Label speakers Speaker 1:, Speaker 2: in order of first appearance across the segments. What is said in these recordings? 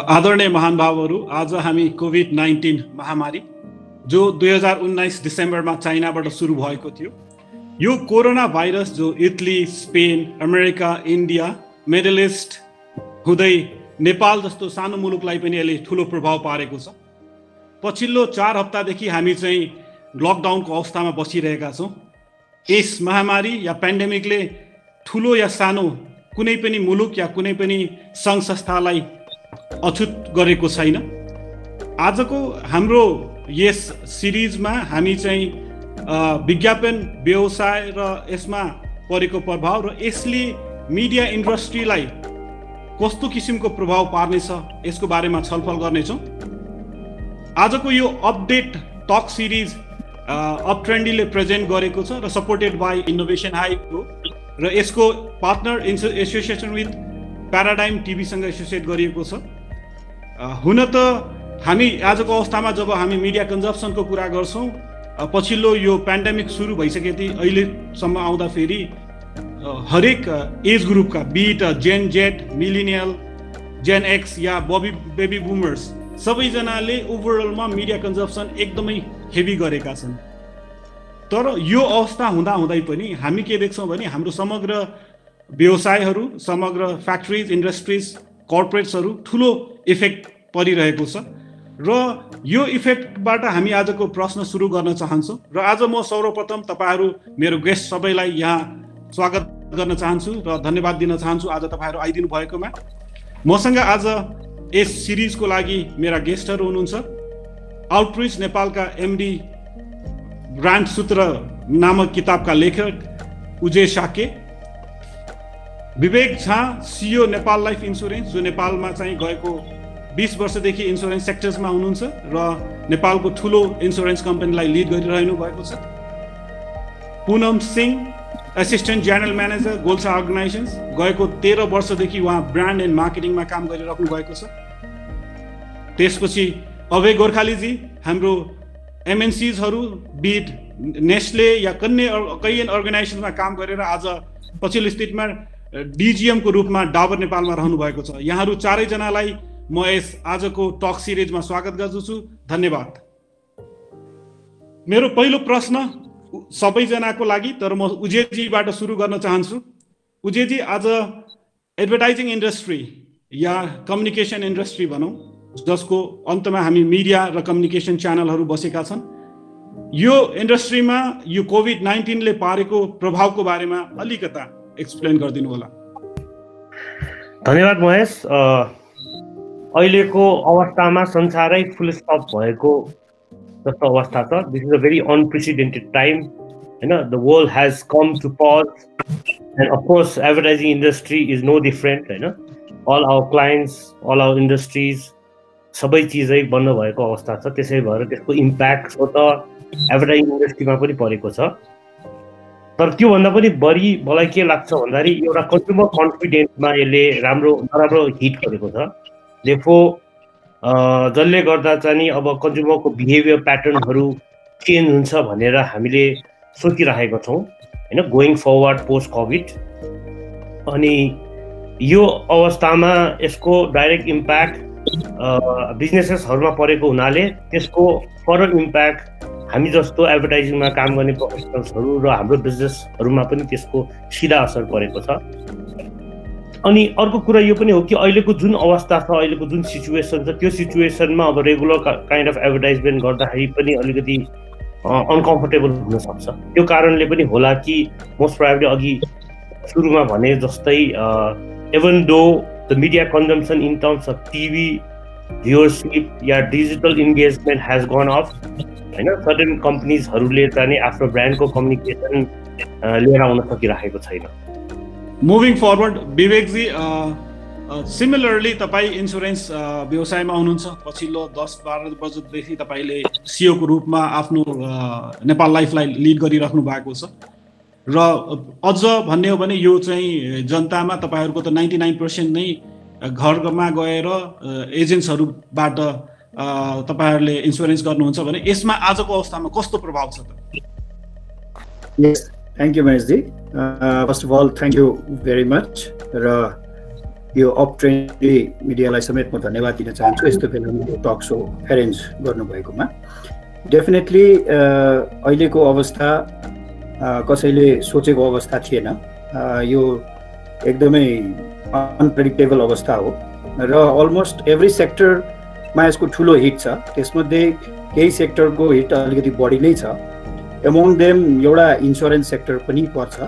Speaker 1: आदरणीय महानुभावहरू, आज हामी कोभिड-19 महामारी जो 2019 डिसेम्बरमा चाइनाबाट सुरु भएको थियो, यो कोरोना भाइरस जो Italy, Spain, America, India, middle-east हुँदै नेपाल जस्तो सानो मुलुकलाई पनि यसले ठुलो प्रभाव पारेको छ। पछिल्लो 4 हप्तादेखि हामी चाहिँ लकडाउनको अवस्थामा बसिरहेका छौँ। यस महामारी या पेन्डेमिकले ठुलो या सानो कुनै पनि मुलुक या कुनै पनि सङ्घ संस्थालाई अछुत गरेको छैन। आजको हाम्रो यस सिरिजमा हामी चाहिँ विज्ञापन व्यवसाय र यसमा परेको प्रभाव र यसले मिडिया इन्डस्ट्रीलाई कस्तो किसिमको प्रभाव पार्नेछ यसको बारेमा छलफल गर्नेछौँ। आजको यो अपडेट टक सिरिज अपट्रेन्डीले प्रेजेन्ट गरेको छ र सपोर्टेड बाई इनोभेसन हाइभ हो र यसको पार्टनर एसोसिएसन विथ प्याराडाइम टिभीसँग एसोसिएट गरिएको छ। हुन त हामी आजको अवस्थामा जब हामी मिडिया कन्जम्सनको कुरा गर्छौँ, पछिल्लो यो पेन्डेमिक सुरु भइसकेपछि अहिलेसम्म आउँदाखेरि हरेक एज ग्रुपका बीट जेन जेड, मिलिनियल, जेन एक्स या बेबी बुमर्स सबैजनाले ओभरअलमा मिडिया कन्जम्सन एकदमै हेभी गरेका छन्। तर यो अवस्था हुँदाहुँदै पनि हामी के देख्छौँ भने हाम्रो समग्र व्यवसायहरू, समग्र फ्याक्ट्रिज, इन्डस्ट्रिज, कर्पोरेट्सहरू ठुलो इफेक्ट परिरहेको छ र यो इफेक्टबाट हामी आजको प्रश्न सुरु गर्न चाहन्छौँ। र आज म सर्वप्रथम तपाईँहरू मेरो गेस्ट सबैलाई यहाँ स्वागत गर्न चाहन्छु र धन्यवाद दिन चाहन्छु आज तपाईँहरू आइदिनु भएकोमा। मसँग आज यस सिरिजको लागि मेरा गेस्टहरू हुनुहुन्छ आउटरिच नेपालका एमडी, ब्रान्ड सूत्र नामक किताबका लेखक उजय शाक्य, विवेक.J सिओ नेपाल लाइफ इन्सुरेन्स जो नेपालमा चाहिँ गएको 20 वर्षदेखि इन्सुरेन्स सेक्टर्समा हुनुहुन्छ र नेपालको ठुलो इन्सुरेन्स कम्पनीलाई लिड गरिरहनु भएको छ। Punam Singh assistant general manager Golcha organisations, गएको 13 वर्षदेखि उहाँ ब्रान्ड एन्ड मार्केटिङमा काम गरिराख्नु भएको छ। त्यसपछि अभय गोर्खालीजी हाम्रो एमएनसीजहरू बीट नेस्ले या कैयन अर्गनाइजेसनमा काम गरेर आज पछिल्लो स्थितिमा डिजिएम को रूपमा डाबर नेपालमा रहनु भएको छ। यहाँहरू चारैजनालाई म यस आजको टक सिरिजमा स्वागत गर्दछु। धन्यवाद। मेरो पहिलो प्रश्न सबैजनाको लागि, तर म उजयजीबाट सुरु गर्न चाहन्छु। उजयजी, आज एडभर्टाइजिङ इन्डस्ट्री या कम्युनिकेसन इन्डस्ट्री भनौँ, जसको अन्तमा हामी मिडिया र कम्युनिकेसन च्यानलहरू बसेका छन्, यो इन्डस्ट्रीमा यो कोभिड-19 ले पारेको प्रभावको बारेमा अलिकता एक्सप्लेन गरिदिनु होला।
Speaker 2: धन्यवाद महेश। अहिलेको अवस्थामा संसारै फुल स्टप भएको जस्तो अवस्था छ। This is a very unprecedented time, हैन? The world has come to pause and of course advertising industry is no different, हैन? All our clients, all our industries सबै चिजै बन्द भएको अवस्था छ। त्यसै भएर त्यसको इम्प्याक्ट हो त एडभर्टाइजिङ इन्डस्ट्रीमा पनि परेको छ। तर त्योभन्दा पनि बढी मलाई के लाग्छ भन्दाखेरि एउटा कन्ज्युमर कन्फिडेन्समा यसले नराम्रो हिट गरेको छ। देयरफोर जसले गर्दा चाहिँ अब कन्ज्युमरको बिहेभियर प्याटर्नहरू चेन्ज हुन्छ भनेर हामीले सोचिरहेका छौँ, हैन, गोइङ फरवर्ड पोस्ट कोभिड। अनि यो अवस्थामा यसको डाइरेक्ट इम्प्याक्ट बिजनेसेसहरूमा परेको हुनाले त्यसको फरक इम्प्याक्ट हामी जस्तो एडभर्टाइजिङमा काम गर्ने प्रोफेसनल्सहरू र हाम्रो बिजनेसहरूमा पनि त्यसको सिधा असर परेको छ। अनि अर्को कुरा यो पनि हो कि अहिलेको जुन अवस्था छ, अहिलेको जुन सिचुएसन छ, त्यो सिचुएसनमा अब रेगुलर काइन्ड अफ एडभर्टाइजमेन्ट गर्दाखेरि पनि अलिकति अनकम्फर्टेबल हुनसक्छ। त्यो कारणले पनि होला कि मोस्ट प्रोबेबली अघि सुरुमा भने जस्तै even though the media consumption in terms of TV viewership या digital engagement has gone off, हैन, सर्टेन कम्पनीजहरूले चाहिँ आफ्नो ब्रान्डको कम्युनिकेसन लिएर आउन सकिरहेको छैन।
Speaker 1: मुभिङ फरवर्ड, विवेकजी, सिमिलरली तपाईँ इन्सुरेन्स व्यवसायमा हुनुहुन्छ पछिल्लो 10-12 वर्षदेखि तपाईँले सिओ को रूपमा आफ्नो नेपाल लाइफलाई लिड गरिराख्नु भएको छ र अझ भन्ने हो भने यो चाहिँ जनतामा तपाईँहरूको त 99% नै घरमा गएर एजेन्ट्सहरूबाट तपाईहरुले इन्स्योरेन्स गर्नुहुन्छ भने यसमा आजको अवस्थामा कस्तो प्रभाव छ त?
Speaker 3: Yes, thank you Mahesh ji. First of all, thank you very much. र यो अपट्रेन्डली मिडियालाई समेत म धन्यवाद दिन चाहन्छु यस्तो बेलामा टक शो एरेन्ज गर्नुभएकोमा। डेफिनेटली अहिलेको अवस्था कसैले सोचेको अवस्था थिएन। यो एकदमै अनप्रेडिक्टेबल अवस्था हो र अलमोस्ट एभ्री सेक्टरमा यसको ठुलो हिट छ। त्यसमध्ये केही सेक्टरको हिट अलिकति बढी नै छ। एमोङ देम एउटा इन्स्योरेन्स सेक्टर पनि पर्छ।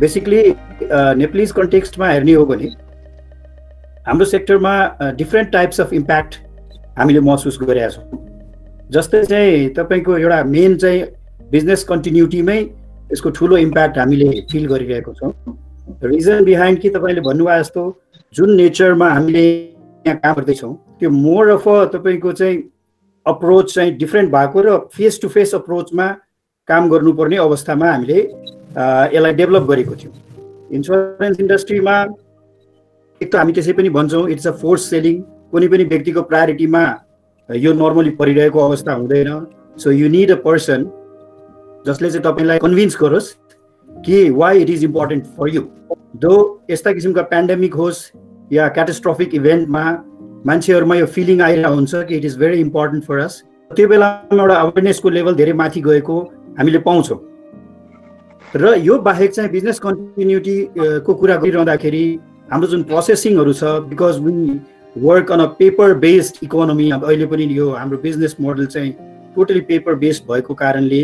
Speaker 3: बेसिकली नेपालीज कन्टेक्स्टमा हेर्ने हो भने हाम्रो सेक्टरमा डिफ्रेन्ट टाइप्स अफ इम्प्याक्ट हामीले महसुस गरिरहेका छौँ। जस्तै चाहिँ तपाईको एउटा मेन चाहिँ बिजनेस कन्टिन्युटीमै यसको ठुलो इम्प्याक्ट हामीले फिल गरिरहेको छौँ। रिजन बिहाइन्ड कि तपाईले भन्नुभयो जस्तो जुन नेचरमा हामीले यहाँ काम गर्दैछौँ त्यो मोर अफ अ तपाईको चाहिँ अप्रोच चाहिँ डिफ्रेन्ट भएको र फेस टु फेस अप्रोचमा काम गर्नुपर्ने अवस्थामा हामीले यसलाई डेभलप गरेको थियौँ। इन्स्योरेन्स इन्डस्ट्रीमा एक त हामी त्यसै पनि भन्छौँ इट्स अ फोर्स सेलिङ। कुनै पनि व्यक्तिको प्रायोरिटीमा यो नर्मली परिरहेको अवस्था हुँदैन। So you need a person जसले चाहिँ तपाईलाई कन्भिन्स गरोस् कि why it is important for you. Though यस्ता किसिमका पेन्डेमिक होस् या क्याटास्ट्रोफिक इभेन्टमा मान्छेहरूमा यो फिलिङ आइरहेको हुन्छ कि it is very important for us. त्यो बेलामा एउटा अवेरनेसको लेभल धेरै माथि गएको हामीले पाउँछौँ। र यो बाहेक चाहिँ बिजनेस कन्टिन्युटी को कुरा गरिरहँदाखेरि हाम्रो जुन प्रोसेसिङहरू छ because we work on a paper based economy. अब अहिले पनि यो हाम्रो बिजनेस मोडल चाहिँ टोटली पेपर बेस्ड भएको कारणले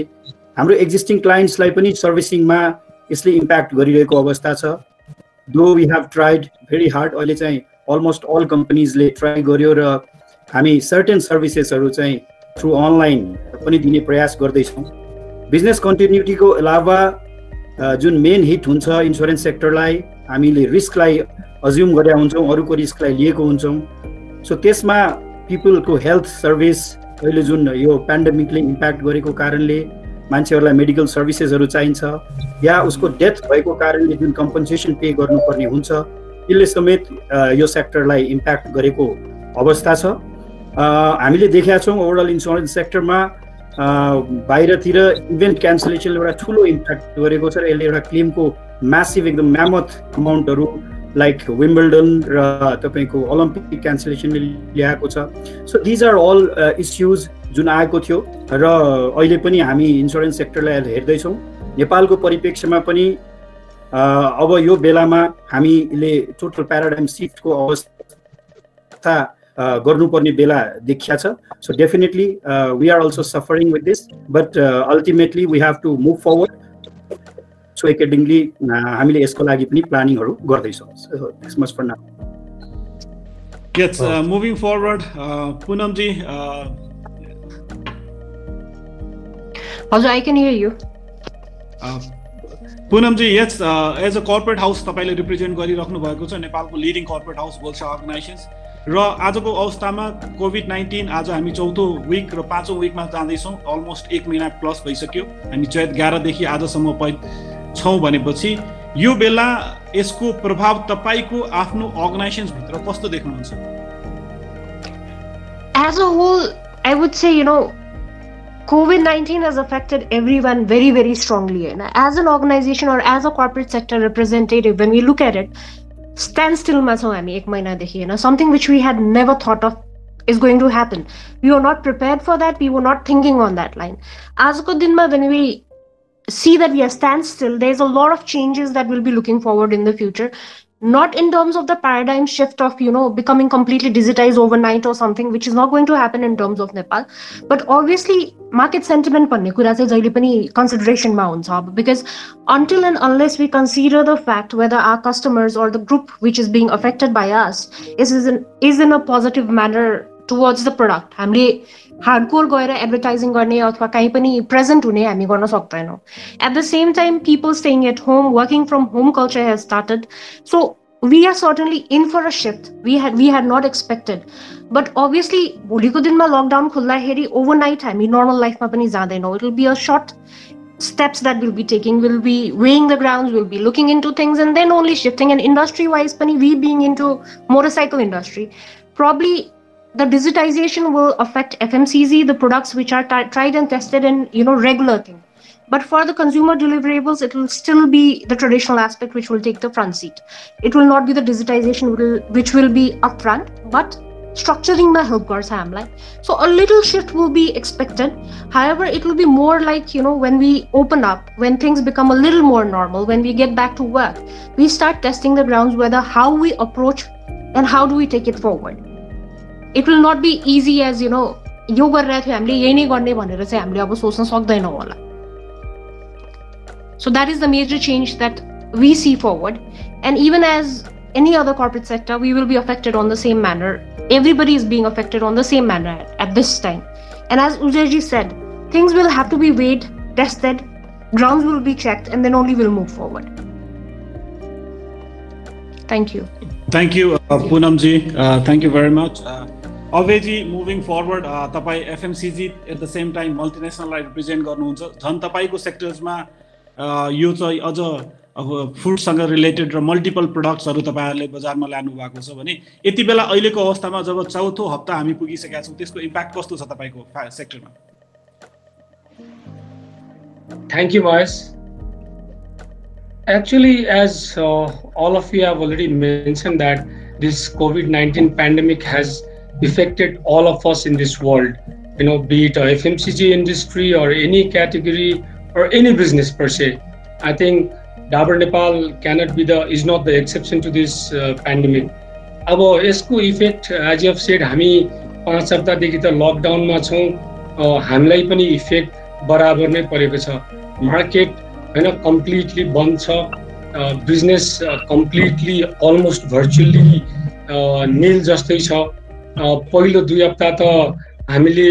Speaker 3: हाम्रो एक्जिस्टिङ क्लाइन्ट्सलाई पनि सर्भिसिङमा यसले इम्प्याक्ट गरिरहेको अवस्था छ। Though we have tried very hard. अहिले चाहिँ अलमोस्ट अल कम्पनीजले ट्राई गर्यो र हामी सर्टेन सर्भिसेसहरू चाहिँ थ्रु अनलाइन पनि दिने प्रयास गर्दैछौँ। बिजनेस कन्टिन्युटीको अलावा जुन मेन हिट हुन्छ इन्स्योरेन्स सेक्टरलाई हामीले रिस्कलाई अज्युम गरेका हुन्छौँ, अरूको रिस्कलाई लिएको हुन्छौँ। सो त्यसमा पिपलको हेल्थ सर्भिस अहिले जुन यो पेन्डेमिकले इम्प्याक्ट गरेको कारणले मान्छेहरूलाई मेडिकल सर्भिसेसहरू चाहिन्छ या उसको डेथ भएको कारणले जुन कम्पन्सेसन पे गर्नुपर्ने हुन्छ यसले समेत यो सेक्टरलाई इम्प्याक्ट गरेको अवस्था छ। हामीले देखेका छौँ ओभरअल इन्स्योरेन्स सेक्टरमा बाहिरतिर इभेन्ट क्यान्सलेसनले एउटा ठुलो इम्प्याक्ट गरेको छ र यसले एउटा क्लेमको म्यासिभ एकदम म्यामथ अमाउन्टहरू लाइक विम्बल्डन र तपाईँको ओलम्पिक क्यान्सलेसनले ल्याएको छ। So these are all issues जुन आएको थियो र अहिले पनि हामी इन्स्योरेन्स सेक्टरलाई हेर्दैछौँ। नेपालको परिप्रेक्ष्यमा पनि अब यो बेलामा हामीले टोटल प्याराडाइम सिफ्टको अवस्था गर्नुपर्ने बेला देखिया छ। So definitely we are also suffering with this but ultimately we have to move forward. So accordingly हामीले यसको लागि पनि प्लानिङहरू गर्दैछौँ। So this much for now.
Speaker 1: Yes, moving forward, Punam ji.
Speaker 4: Also, I can hear you.
Speaker 1: Punam ji, yes, as a corporate house, तपाईले represent गरिराख्नु भएको छ नेपालको लिडिङ corporate house बोल्छ अर्गनाइजेसन्स र आजको अवस्थामा कोभिड-19 आज हामी चौथो विक र पाँचौं विकमा जाँदैछौँ। अलमोस्ट 1 महिना प्लस भइसक्यो। हामी चैत 11 देखि आजसम्म छौँ भनेपछि यो बेला यसको प्रभाव तपाईको आफ्नो अर्गनाइजेसन्स भित्र कस्तो देख्नुहुन्छ?
Speaker 4: As a whole, I would say, COVID-19 has affected everyone very, very strongly. And as an organization or as a corporate sector representative, when we look at it, standstill ma chhau hami 1 mahina dekhi, something which we had never thought of is going to happen. We were not prepared for that. We were not thinking on that line. Aajko dinma when we see that we are standstill, there's a lot of changes that we'll be looking forward in the future. Not in terms of the paradigm shift of, becoming completely digitized overnight or something, which is not going to happen in terms of Nepal. But obviously, market sentiment panne kura chai jaile pani consideration ma huncha, because until and unless we consider the fact whether our customers or the group which is being affected by us is in a positive manner towards the product, हामीले hardcore गएर advertising गर्ने अथवा कहीँ पनि present हुने हामी गर्न सक्दैनौँ. At the same time people staying at home, working from home culture has started. So we are certainly in for a shift. We had not expected, but obviously भोलिको दिनमा lockdown खुल्दाखेरि overnight हामी normal life मा पनि जाँदैनौँ. It will be a short steps that we'll be taking. We'll be weighing the grounds, we'll be looking into things, and then only shifting. And industry wise pani, we being into motorcycle industry, probably the digitization will affect FMCG, the products which are tried and tested and regular thing. But for the consumer deliverables, it will still be the traditional aspect which will take the front seat. It will not be the digitization which will be upfront, but structuring the help गर्छ हामीलाई. So a little shift will be expected. However, it will be more like, when we open up, when things become a little more normal, when we get back to work, we start testing the grounds whether how we approach and how do we take it forward. It will not be easy as, यो गरिरहेको थियो हामीले यही नै गर्ने भनेर चाहिँ हामीले अब सोच्न सक्दैनौँ होला. So that is the major change that we see forward. And even as any other corporate sector, we will be affected on the same manner. Everybody is being affected on the same manner at this time. And as Ujaya.S said, things will have to be weighed, tested, grounds will be checked, and then only we'll move forward. Thank you.
Speaker 1: Thank you, Punam.G. Thank you very much. Abhaya.G, moving forward, तपाईँ FMCG at the same time multinational represent गर्नुहुन्छ. झन् तपाईँको सेक्टर्समा यो चाहिँ अझ अब फुडसँग related र multiple प्रोडक्ट्सहरू तपाईँहरूले बजारमा ल्यानु भएको छ भने यति बेला अहिलेको अवस्थामा जब चौथो हप्ता हामी पुगिसकेका छौँ त्यसको इम्प्याक्ट कस्तो छ तपाईँको सेक्टरमा?
Speaker 5: Thank you, Mahesh. Actually, as all of you have already mentioned that this COVID-19 pandemic has affected all of us in this world, be it a FMCG industry or any category or any business per se. I think Dabur Nepal is not the exception to this pandemic. अब यसको effect as you have said हामी 5 हप्तादेखि त लकडाउनमा छौँ, हामीलाई पनि effect बराबर नै परेको छ. मार्केट कम्प्लिटली बन्द छ, बिजनेस कम्प्लिटली अलमोस्ट भर्चुअली निल जस्तै छ. पहिलो 2 हप्ता त हामीले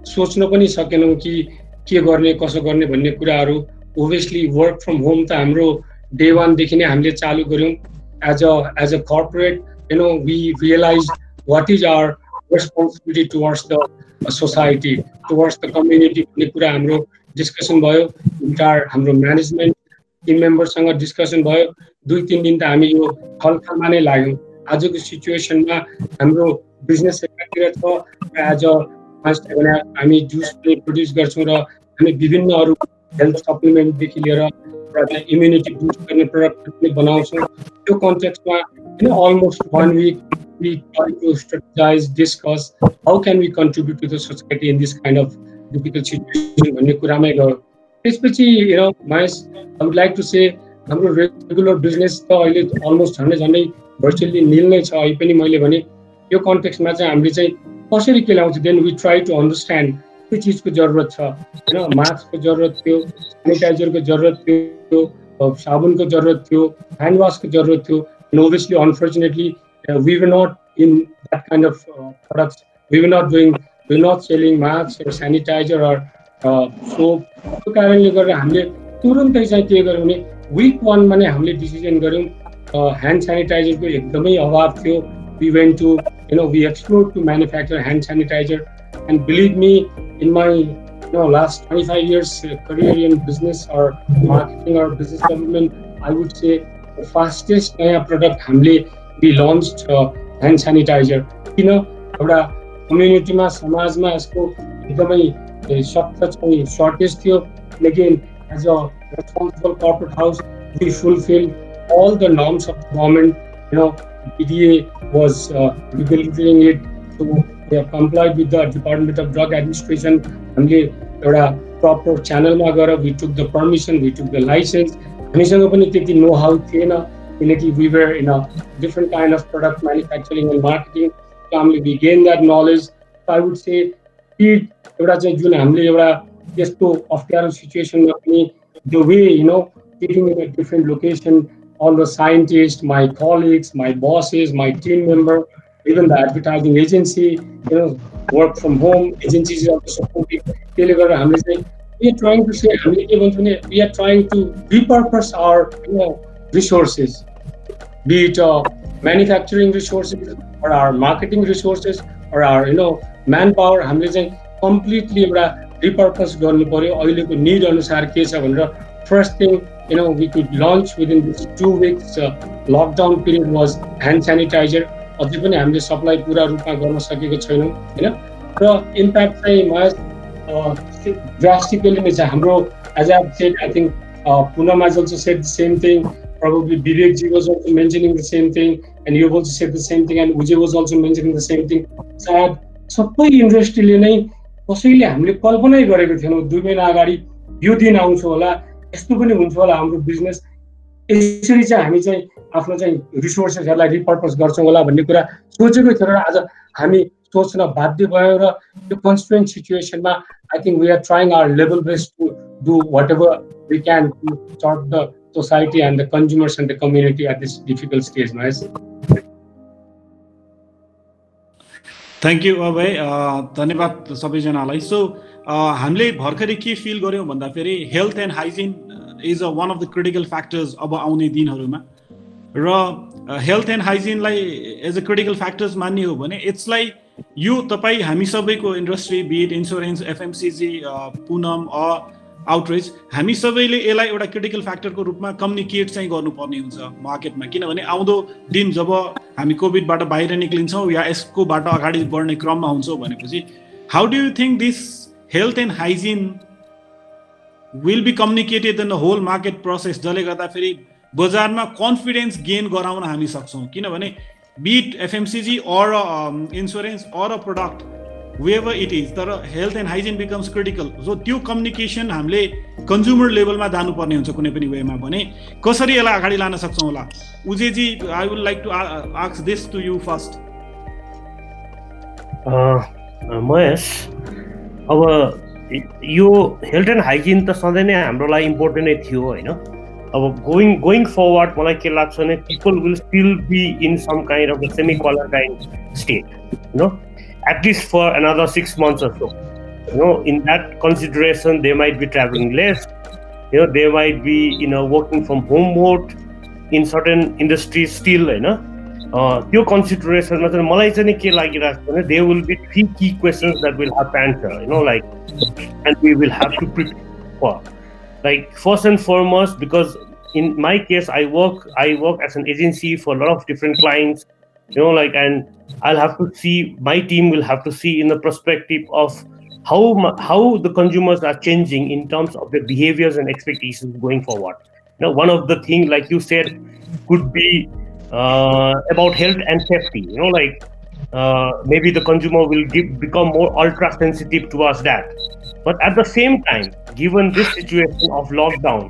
Speaker 5: सोच्न पनि सकेनौँ कि के गर्ने कसो गर्ने भन्ने कुराहरू. ओभियसली वर्क फ्रम होम त हाम्रो डे 1 देखि नै हामीले चालु गर्यौँ. As a corporate we realized what is our responsibility towards the society, towards the community. हाम्रो डिस्कसन भयो, इन्टायर हाम्रो म्यानेजमेन्ट टिम मेम्बरसँग डिस्कसन भयो. 2-3 दिन त हामी यो खलखालमा नै लाग्यौँ. आजको सिचुएसनमा हाम्रो बिजनेस एकातिर छ, एज अ हामी जुस प्रड्युस गर्छौँ र हामी विभिन्न अरू हेल्थ सप्लिमेन्टदेखि लिएर इम्युनिटी बुस्ट गर्ने प्रडक्ट पनि बनाउँछौँ. त्यो कन्टेक्स्टमा almost 1 week we try to strategize, discuss how can we contribute to the society in this kind of difficult situation भन्ने कुरामै गयो. त्यसपछि Mahesh, I would like to say हाम्रो रेगुलर बिजनेस त अहिले अलमोस्ट झन्डै भर्चुअली निल नै छ. अहिले पनि मैले भने यो कन्टेक्स्टमा चाहिँ हामीले चाहिँ कसरी के ल्याउँछ. Then we try to understand के चिजको जरुरत छ. मास्कको जरुरत थियो, सेनिटाइजरको जरुरत थियो, साबुनको जरुरत थियो, ह्यान्ड वासको जरुरत थियो. And obviously, unfortunately, we were not in that kind of products. We were not selling masks or sanitizer or soap. So, कारणले गर्दा हामीले तुरुन्तै चाहिँ के गर्यौँ भने week 1 मा नै हामीले डिसिजन गर्यौँ. ह्यान्ड सेनिटाइजरको एकदमै अभाव थियो. We went to, we explored to manufacture hand sanitizer. And believe me, in my last 25 years career in business or marketing or business development, I would say the fastest नयाँ product हामीले we launched hand sanitizer. एउटा कम्युनिटीमा समाजमा यसको एकदमै सख्त चाहिँ shortage थियो. लेकिन as a responsible corporate house, we fulfilled all the norms of the government. BDA was regulating it, so we have complied with the Department of Drug Administration. हामीले एउटा proper channelमा गएर we took the permission, we took the license. हामीसँग पनि त्यति know how थिएन, किनकि we were in a different kind of product manufacturing and marketing. So हामीले we gained that knowledge. So I would say एउटा चाहिँ जुन हामीले एउटा यस्तो अप्ठ्यारो सिचुएसनमा पनि the way taking in a different location, all the scientists, my colleagues, my bosses, my team member, even the advertising agency, work from home agencies are supporting. त्यसले गर्दा हामीले चाहिँ we are trying to say, we are trying to repurpose our resources. be it manufacturing resources or our marketing resources or our manpower हामीले चाहिँ completely एउटा repurpose गर्नु पर्यो अहिलेको need अनुसार के छ भनेर first thing we could launch within this 2 weeks lockdown period was hand sanitizer अझै पनि हामीले सप्लाई पूरा रूपमा गर्न सकेको छैनौं हैन र impact चाहिँ महेश drastically नै छ हाम्रो as I said I think Punam has also said the same thing. Probably Vivek.J was also mentioning the same thing, and you also said the same thing, and Ujaya was also mentioning the same thing. सायद सबै इन्डस्ट्रीले नै कसैले हामीले कल्पनै गरेको थिएनौं 2 महिना अगाडि यो दिन आउँछ होला यस्तो पनि हुन्छ होला हाम्रो बिजनेस यसरी चाहिँ हामी चाहिँ आफ्नो चाहिँ रिसोर्सेसहरुलाई रिपर्पस गर्छौं होला भन्ने कुरा सोचेको थियो र आज हामी सोच्न बाध्य भयौं र यो constraint सिचुएसनमा I think we are trying our level best to do whatever we can to serve the society and the consumers and the community at this difficult stage. Nice.
Speaker 1: Thank you, Abhay. धन्यवाद सबैजनालाई. So, हामीले भर्खरै के feel गर्यौं भन्दा फेरि health and hygiene is one of the critical factors अब आउने दिनहरुमा र health and hygiene लाई as a critical factors मान्ने हो भने it's like यो तपाई हामी सबैको industry be it insurance FMCG Punam outreach हामी सबैले यसलाई एउटा क्रिटिकल फ्याक्टरको रूपमा कम्युनिकेट चाहिँ गर्नुपर्ने हुन्छ मार्केटमा किनभने आउँदो दिन जब हामी कोभिडबाट बाहिर निक्लिन्छौं या यसकोबाट अगाडि बढ्ने क्रममा हुन्छौं भनेपछि how do you think this health and hygiene will be communicated in the whole market process जसले गर्दा फेरि बजारमा कन्फिडेन्स गेन गराउन हामी सक्छौं किनभने be it FMCG or insurance or a product wherever it is तर health and hygiene becomes critical so त्यो communication हामीले consumer level मा जानु पर्ने हुन्छ कुनै पनि वेमा भने कसरी यसलाई अगाडि लान सक्छौं होला उजेजी I would like to ask this to you first
Speaker 2: Mahesh अब यो हेल्थ एन्ड हाइजिन त सधैँ नै हाम्रो लागि इम्पोर्टेन्ट नै थियो हैन अब going forward मलाई के लाग्छ भने people will still be in some kind of a semi quarantine state at least for another 6 months or so in that consideration they might be traveling less they might be working from home mode in certain industries still त्यो consideration मा चाहिँ मलाई चाहिँ के लागिरहेको छ भने there will be 3 key questions that will have to answer like and we will have to prepare for like first and foremost because in my case I work as an agency for a lot of different clients like and I'll have to see my team will have to see in the perspective of how the consumers are changing in terms of their behaviors and expectations going forward one of the things like you said could be about health and safety like maybe the consumer will become more ultra sensitive towards that but at the same time given this situation of lockdown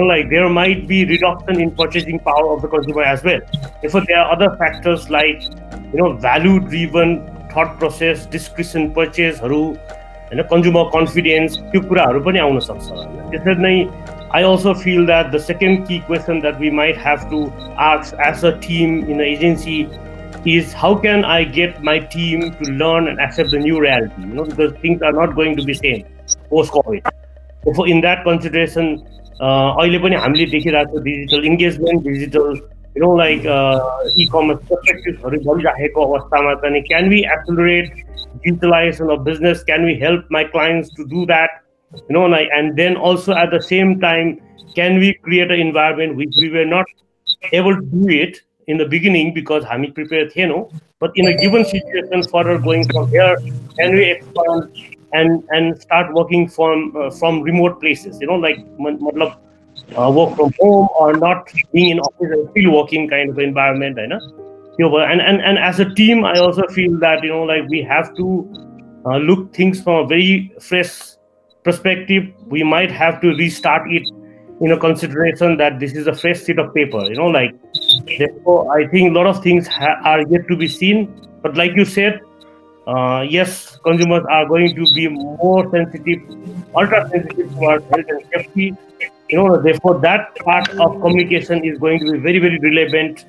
Speaker 2: like there might be reduction in purchasing power of the consumer as well if there are other factors like value driven thought process discretion purchase haru consumer confidence त्यो कुराहरु पनि आउन सक्छ त्यसैले नै I also feel that the second key question that we might have to ask as a team in the agency is how can I get my team to learn and accept the new reality because things are not going to be same post COVID so in that consideration अहिले पनि हामीले देखिरहेको छ digital engagement digital like e-commerce perspectives बढिरहेको अवस्थामा चाहिँ can we accelerate digitalization of business can we help my clients to do that like and then also at the same time can we create an environment which we were not able to do it in the beginning because हामी prepared थिएनौं but in a given situation further going from here can we expand and start working from remote places like matlab work from home or not being in office and still working kind of environment and as a team I also feel that like we have to look things from a very fresh perspective we might have to restart it in a consideration that this is a fresh sheet of paper like therefore I think a lot of things are yet to be seen but like you said yes, consumers are going to be more sensitive, ultra sensitive towards health and safety. Therefore, that part of communication is going to be very, very relevant.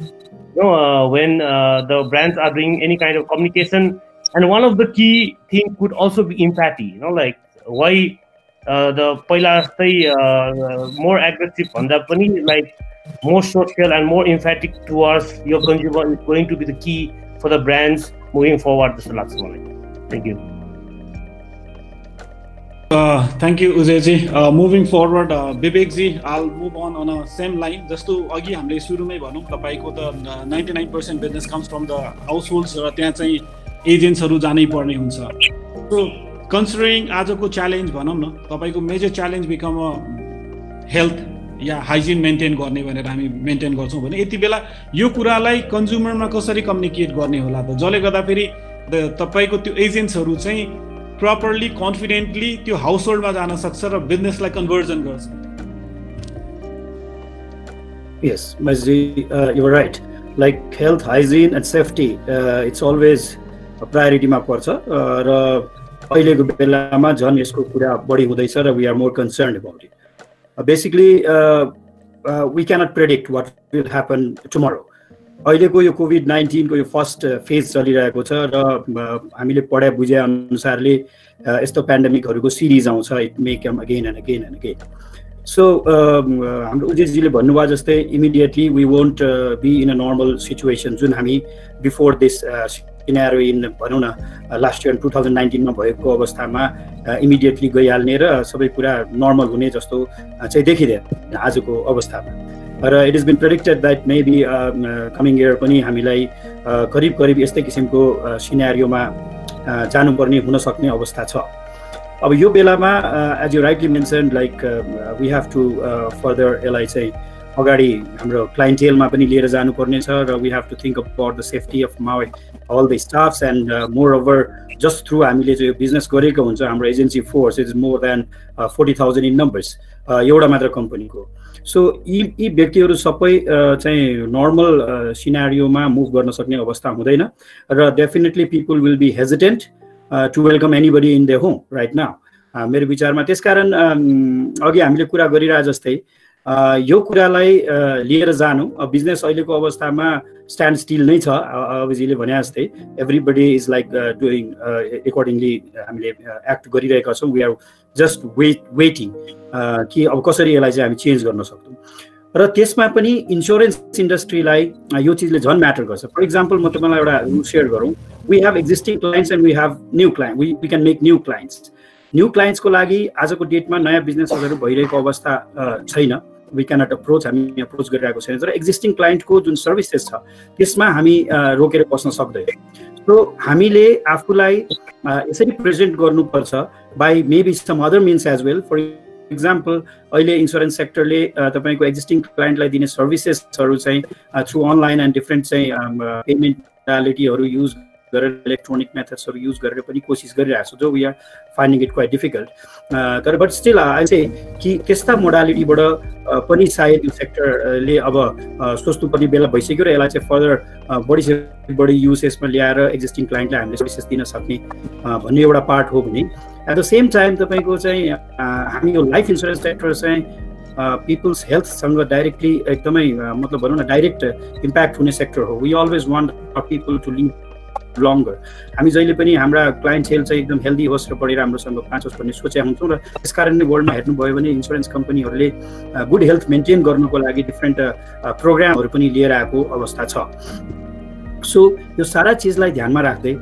Speaker 2: When the brands are doing any kind of communication, and one of the key things could also be empathy. Like why the पहिला जस्तै more aggressive भन्दा पनि like more social and more emphatic towards your consumer is going to be the key for the brands moving forward. Thank you.
Speaker 1: Thank you, Ujaya-ji. Moving forward, Vivek-ji, I'll move on a same line. जस्तो अघि हामीले सुरुमै भनौँ तपाईको त 99% business comes from the households र त्यहाँ चाहिँ एजेन्ट्सहरू जानै पर्ने हुन्छ. So considering आजको च्यालेन्ज भनौँ न तपाईको मेजर च्यालेन्ज बिकम हेल्थ या हाइजिन मेन्टेन गर्ने भनेर हामी मेन्टेन गर्छौँ भने यति बेला यो कुरालाई कन्ज्युमरमा कसरी कम्युनिकेट गर्ने होला त जसले गर्दा फेरि तपाईको त्यो एजेन्ट्सहरू चाहिँ properly, confidently त्यो हाउसहोल्डमा जान सक्छ र बिजनेसलाई कन्भर्जन गर्छ.
Speaker 3: Yes, Mahesh, you are right. Like health, hygiene and safety, it's always a priority मा पर्छ र अहिलेको बेलामा झन् यसको कुरा बढी हुँदैछ र we are more concerned about it. Basically, we cannot predict what will happen tomorrow. अहिलेको यो COVID-19 को यो फर्स्ट फेज चलिरहेको छ र हामीले पढे बुझे अनुसारले यस्तो पेन्डेमिकहरुको सिरिज आउँछ. It may come again and again and again. So हाम्रो उजेशजीले भन्नुभयो जस्तै immediately we won't be in a normal situation जुन हामी बिफोर दिस सिनेरियो इन भनौँ न लास्ट इयर 2019 मा भएको अवस्थामा इमिडिएटली गइहाल्ने र सबै कुरा नर्मल हुने जस्तो चाहिँ देखिँदैन आजको अवस्थामा. र it is been predicted that maybe coming year पनि हामीलाई करिब करिब यस्तै किसिमको सिनेरियोमा जानुपर्ने हुन सक्ने अवस्था छ. अब यो बेलामा as you rightly mention like we have to further यसलाई चाहिँ अगाडि हाम्रो क्लाइन्टेलमा पनि लिएर जानुपर्ने छ र we have to think about the safety of my all the staffs and moreover just through हामीले चाहिँ बिजनेस गरेको हुन्छ हाम्रो agency force is more than 40,000 in numbers एउटा मात्र कम्पनीको. सो यी व्यक्तिहरू सबै चाहिँ नर्मल सिनारियोमा मुभ गर्न सक्ने अवस्था हुँदैन र definitely people will be hesitant to welcome anybody in their home right now मेरो विचारमा. त्यसकारण अघि हामीले कुरा गरिरहे जस्तै यो कुरालाई लिएर जानु बिजनेस अहिलेको अवस्थामा स्ट्यान्ड स्टिल नै छ. अभिजीले भने जस्तै everybody is like doing accordingly हामीले एक्ट गरिरहेका छौँ. वी आर जस्ट वेटिङ कि अब कसरी यसलाई चाहिँ हामी चेन्ज गर्न सक्छौँ. र त्यसमा पनि इन्स्योरेन्स इन्डस्ट्रीलाई यो चिजले झन् म्याटर गर्छ. फर इक्जाम्पल म तपाईँलाई एउटा रुल सेयर गरौँ. We have existing clients and we have new client. We can make new clients. New क्लाइन्ट्सको लागि आजको डेटमा नयाँ बिजनेसहरू भइरहेको अवस्था छैन. वी क्यानट अप्रोच हामी अप्रोच गरिरहेको छैन. तर एक्जिस्टिङ क्लाइन्टको जुन सर्भिसेस छ त्यसमा हामी रोकेर बस्न सक्दैन. सो हामीले आफूलाई यसरी प्रेजेन्ट गर्नुपर्छ by maybe some other means as well. For example अहिले इन्सुरेन्स सेक्टरले तपाईँको एक्जिस्टिङ क्लाइन्टलाई दिने सर्भिसेसहरू चाहिँ थ्रु अनलाइन एन्ड डिफ्रेन्ट चाहिँ पेमेन्ट मोडालिटीहरू युज गरेर इलेक्ट्रोनिक मेथड्सहरू युज गरेर पनि कोसिस गरिरहेको छ जो we are finding it quite difficult. तर बट स्टिल आई से कि त्यस्ता मोडालिटीबाट पनि सायद यो सेक्टरले अब सोच्नुपर्ने बेला भइसक्यो र यसलाई चाहिँ फर्दर बढी युसेसमा ल्याएर एक्जिस्टिङ क्लाइन्टलाई हामीले सर्भिसेस दिन सक्ने भन्ने एउटा पार्ट हो भने एट द सेम टाइम तपाईँको चाहिँ हामी यो लाइफ इन्सुरेन्स सेक्टर चाहिँ पिपल्स हेल्थसँग डाइरेक्टली एकदमै मतलब भनौँ न डाइरेक्ट इम्प्याक्ट हुने सेक्टर हो. We always want people to live longer. हामी जहिले पनि हाम्रा क्लाइन्ट हेल्थ चाहिँ एकदम हेल्दी होस् र बढी राम्रोसँग बाँचोस् भन्ने सोचेका हुन्छौँ र त्यस कारणले वर्ल्डमा हेर्नुभयो भने इन्सुरेन्स कम्पनीहरूले गुड हेल्थ मेन्टेन गर्नको लागि डिफ्रेन्ट प्रोग्रामहरू पनि लिएर आएको अवस्था छ. सो यो सारा चिजलाई ध्यानमा राख्दै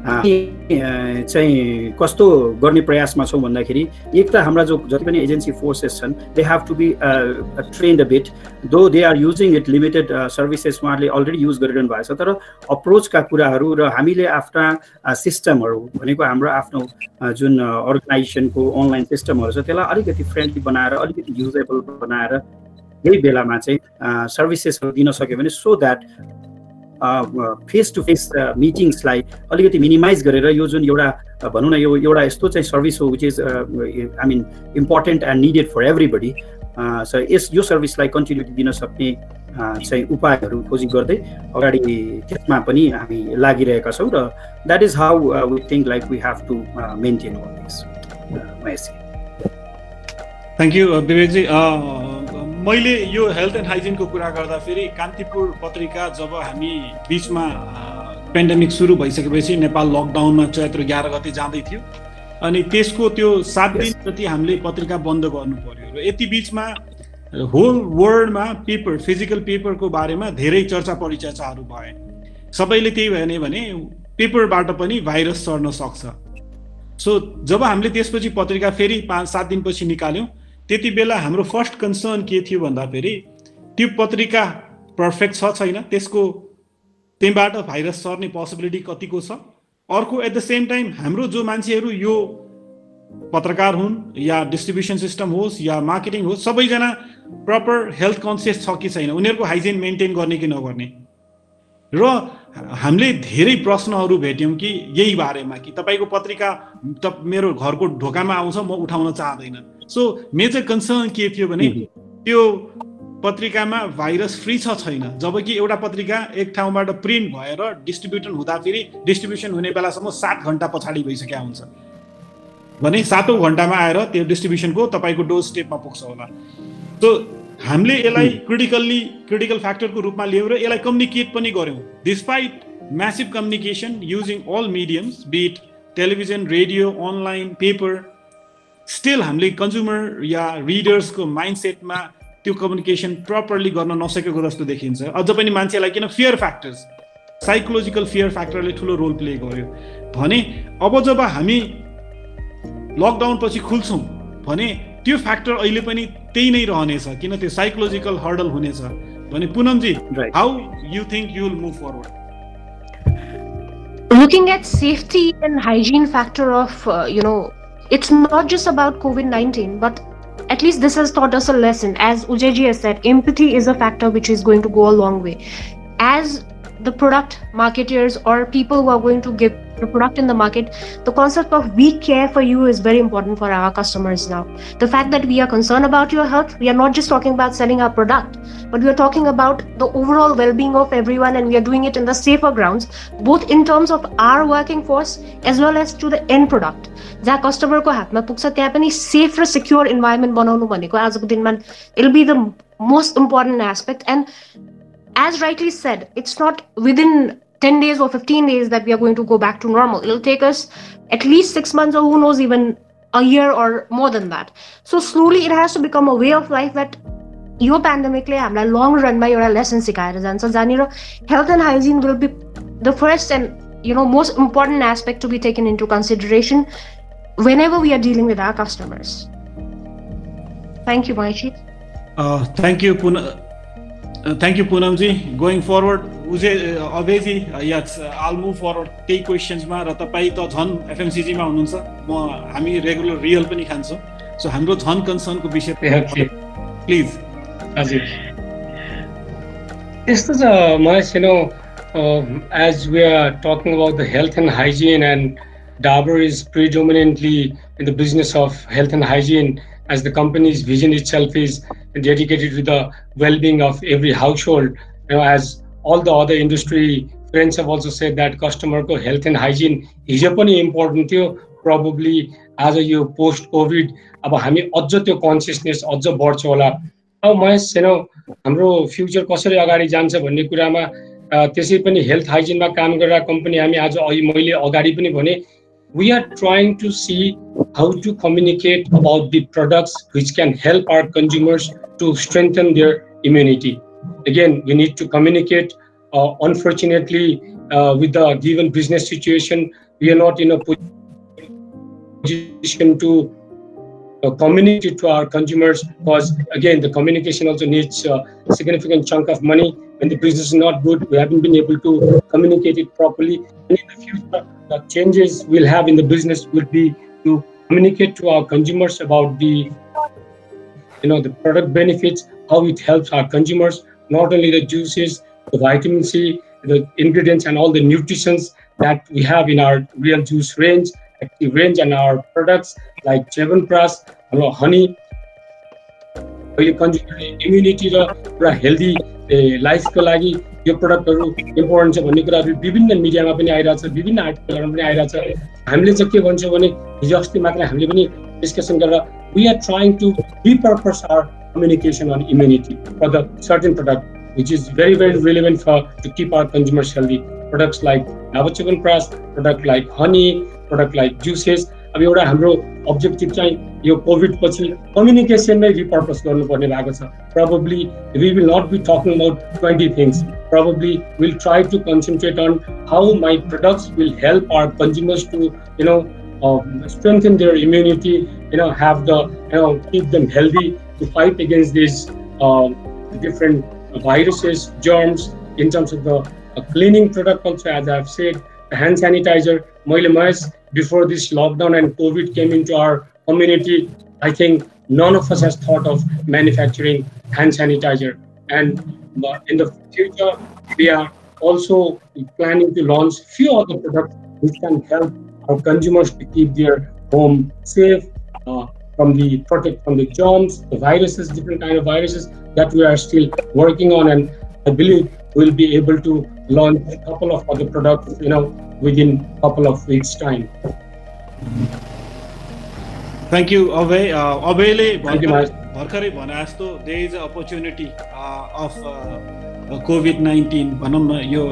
Speaker 3: चाहिँ कस्तो गर्ने प्रयासमा छौँ भन्दाखेरि एक त हाम्रा जो जति पनि एजेन्सी फोर्सेस छन् they have to be trained a bit though they are using it limited services उहाँहरूले अलरेडी युज गरिरहनु भएको छ. तर अप्रोचका कुराहरू र हामीले आफ्ना सिस्टमहरू भनेको हाम्रो आफ्नो जुन अर्गनाइजेसनको अनलाइन सिस्टमहरू छ त्यसलाई अलिकति फ्रेन्डली बनाएर अलिकति युजेबल बनाएर यही बेलामा चाहिँ सर्भिसेसहरू दिन सक्यो भने so that face to face मिटिङ्सलाई अलिकति मिनिमाइज गरेर यो जुन एउटा भनौँ न यो एउटा यस्तो चाहिँ सर्भिस हो which is I mean important and needed for everybody. So यो सर्भिसलाई कन्टिन्युटी दिन सक्ने चाहिँ उपायहरू खोजी गर्दै अगाडि त्यसमा पनि हामी लागिरहेका छौँ र that is how we think like we have to maintain all this.
Speaker 1: Thank you Vivek ji. मैले यो हेल्थ एन्ड हाइजिनको कुरा गर्दा फेरि कान्तिपुर पत्रिका जब हामी बिचमा पेन्डेमिक सुरु भइसकेपछि नेपाल लकडाउनमा चैत्र 11 गते जाँदै थियो अनि त्यसको त्यो 7 दिन जति हामीले पत्रिका बन्द गर्नु पर्यो र यति बिचमा होल वर्ल्डमा पेपर फिजिकल पेपरको बारेमा धेरै चर्चा परिचर्चाहरू भए। सबैले त्यही भयो भने पेपरबाट पनि भाइरस सर्न सक्छ। सो जब हामीले त्यसपछि पत्रिका फेरि 5-7 दिनपछि निकाल्यौँ, त्यति बेला हाम्रो फर्स्ट कन्सर्न के थियो भन्दाखेरि त्यो पत्रिका पर्फेक्ट छ छैन, त्यहीबाट भाइरस सर्ने पोसिबिलिटी कतिको छ। अर्को एट द सेम टाइम हाम्रो जो मान्छेहरू यो पत्रकार हुन् या डिस्ट्रिब्युसन सिस्टम होस् या मार्केटिङ होस्, सबैजना प्रपर हेल्थ कन्सियस छ कि छैन, उनीहरूको हाइजिन मेन्टेन गर्ने कि नगर्ने। र हामीले धेरै प्रश्नहरू भेट्यौँ कि यही बारेमा कि तपाईँको पत्रिका मेरो घरको ढोकामा आउँछ, म उठाउन चाहदैन। सो मेजर कन्सर्न के थियो भने त्यो पत्रिकामा भाइरस फ्री छ छैन, जबकि एउटा पत्रिका एक ठाउँबाट प्रिन्ट भएर डिस्ट्रिब्युसन हुने बेलासम्म 7 घण्टा पछाडि भइसकेका हुन्छ भने 7औं घण्टामा आएर त्यो डिस्ट्रिब्युसनको तपाईँको डोर स्टेपमा पुग्छ होला। सो हामीले यसलाई क्रिटिकल फ्याक्टरको रूपमा ल्यायौँ र यसलाई कम्युनिकेट पनि गऱ्यौँ। Despite massive communication using all mediums, be it television, radio, online, paper, still हामीले कन्ज्युमर या रिडर्सको माइन्डसेटमा त्यो कम्युनिकेसन प्रपरली गर्न नसकेको जस्तो देखिन्छ। अझ पनि मान्छेलाई किन फियर फ्याक्टर्स, साइकोलोजिकल फियर फ्याक्टरले ठुलो रोल प्ले गर्यो भने अब जब हामी लकडाउन पछि खुल्छौँ भने त्यो फ्याक्टर अहिले पनि त्यही नै रहनेछ, किन त्यो साइकोलोजिकल हर्डल हुनेछ भने Punam ji, how you think you will move forward?
Speaker 4: Looking at safety and hygiene factor of, it's not just about COVID-19, but at least this has taught us a lesson. As Ujaya.S has said, empathy is a factor which is going to go a long way. As the product marketers or people who are going to give the product in the market, the concept of we care for you is very important for our customers now. The fact that we are concerned about your health, we are not just talking about selling our product, but we are talking about the overall well-being of everyone, and we are doing it in the safer grounds, both in terms of our working force as well as to the end product. जहाँ कस्टमरको हातमा पुग्छ त्यहाँ पनि safe र secure environment बनाउनु भनेको आजको दिनमा it'll be the most important aspect. And as rightly said, it's not within 10 days or 15 days that we are going to go back to normal. It'll take us at least 6 months or who knows, even a year or more than that. So slowly it has to become a way of life that यो pandemicले हामीलाई long run मा एउटा lesson सिकाएर जान्छ, जहाँनिर health and hygiene will be the first and most important aspect to be taken into consideration whenever we are dealing with our customers. Thank you, Mahesh.
Speaker 1: Thank you, Punamji. Going forward, Abhaya.G, yes, I'll move forward. Take questions ma ra tapai ta jhan FMCG ma hununcha, हामी regular real पनि खान्छौँ, so हाम्रो झन कन्सर्नको विषय please.
Speaker 5: हजुर, यस्तो छ Mahesh, as we are talking about the health and hygiene, and Dabur is predominantly in the business of health and hygiene, as the company's vision itself is dedicated to the well-being of every household. As all the other industry friends have also said that customer ko health and hygiene is पनि important थियो. Probably as a post-COVID, अब हामी अझ त्यो consciousness अझ बढ्छ होला. अब Mahesh, हाम्रो फ्युचर कसरी अगाडि जान्छ भन्ने कुरामा त्यसै पनि हेल्थ हाइजिनमा काम गरेर कम्पनी हामी आज मैले अगाडि पनि भने, we are trying to see how to communicate about the products which can help our consumers to strengthen their immunity. Again, we need to communicate. Unfortunately, with the given business situation, we are not in a position to communicate to our consumers, because again, the communication also needs a significant chunk of money. When the business is not good, we haven't been able to communicate it properly. And in the future, the changes we'll have in the business will be to communicate to our consumers about the the product benefits, how it helps our consumers, not only the juices, the vitamin C, the ingredients and all the nutritions that we have in our real juice range, active range, and our products like Chyawanprash, honey. Consumer immunity र healthy लाइफको लागि यो प्रोडक्टहरु important छ भन्ने कुराहरु विभिन्न मिडियामा पनि आइराछ, विभिन्न आर्टिकलहरुमा पनि आइराछ। हामीले चाहिँ के भन्छौँ भने हिजो अस्ति मात्र हामीले पनि डिस्कसन गरेर we are trying to repurpose our communication on immunity for the certain product which is very, very relevant to keep our consumers healthy. Products like Chyawanprash, product like honey, product like juices. अब एउटा हाम्रो objective चाहिँ यो covid पछि कम्युनिकेसनमै repurpose गर्नुपर्ने भएको छ. Probably we will not be talking about 20 things. Probably we'll try to concentrate on how my products will help our consumers to strengthen their immunity, have the keep them healthy to fight against these different viruses, germs. In terms of the cleaning product also, as I've said, the hand sanitizer. Before this lockdown and COVID came into our community, I think none of us has thought of manufacturing hand sanitizer. And in the future, we are also planning to launch few other products which can help our consumers to keep their home safe, protect from the germs, the viruses, different kind of viruses that we are still working on. And I believe we'll be able to launch a couple of other products, within a couple of weeks' time.
Speaker 1: Thank you, Abhay. Abhay, Gorkhalee भने जस्तो there is an opportunity of COVID-19 भनौँ न यो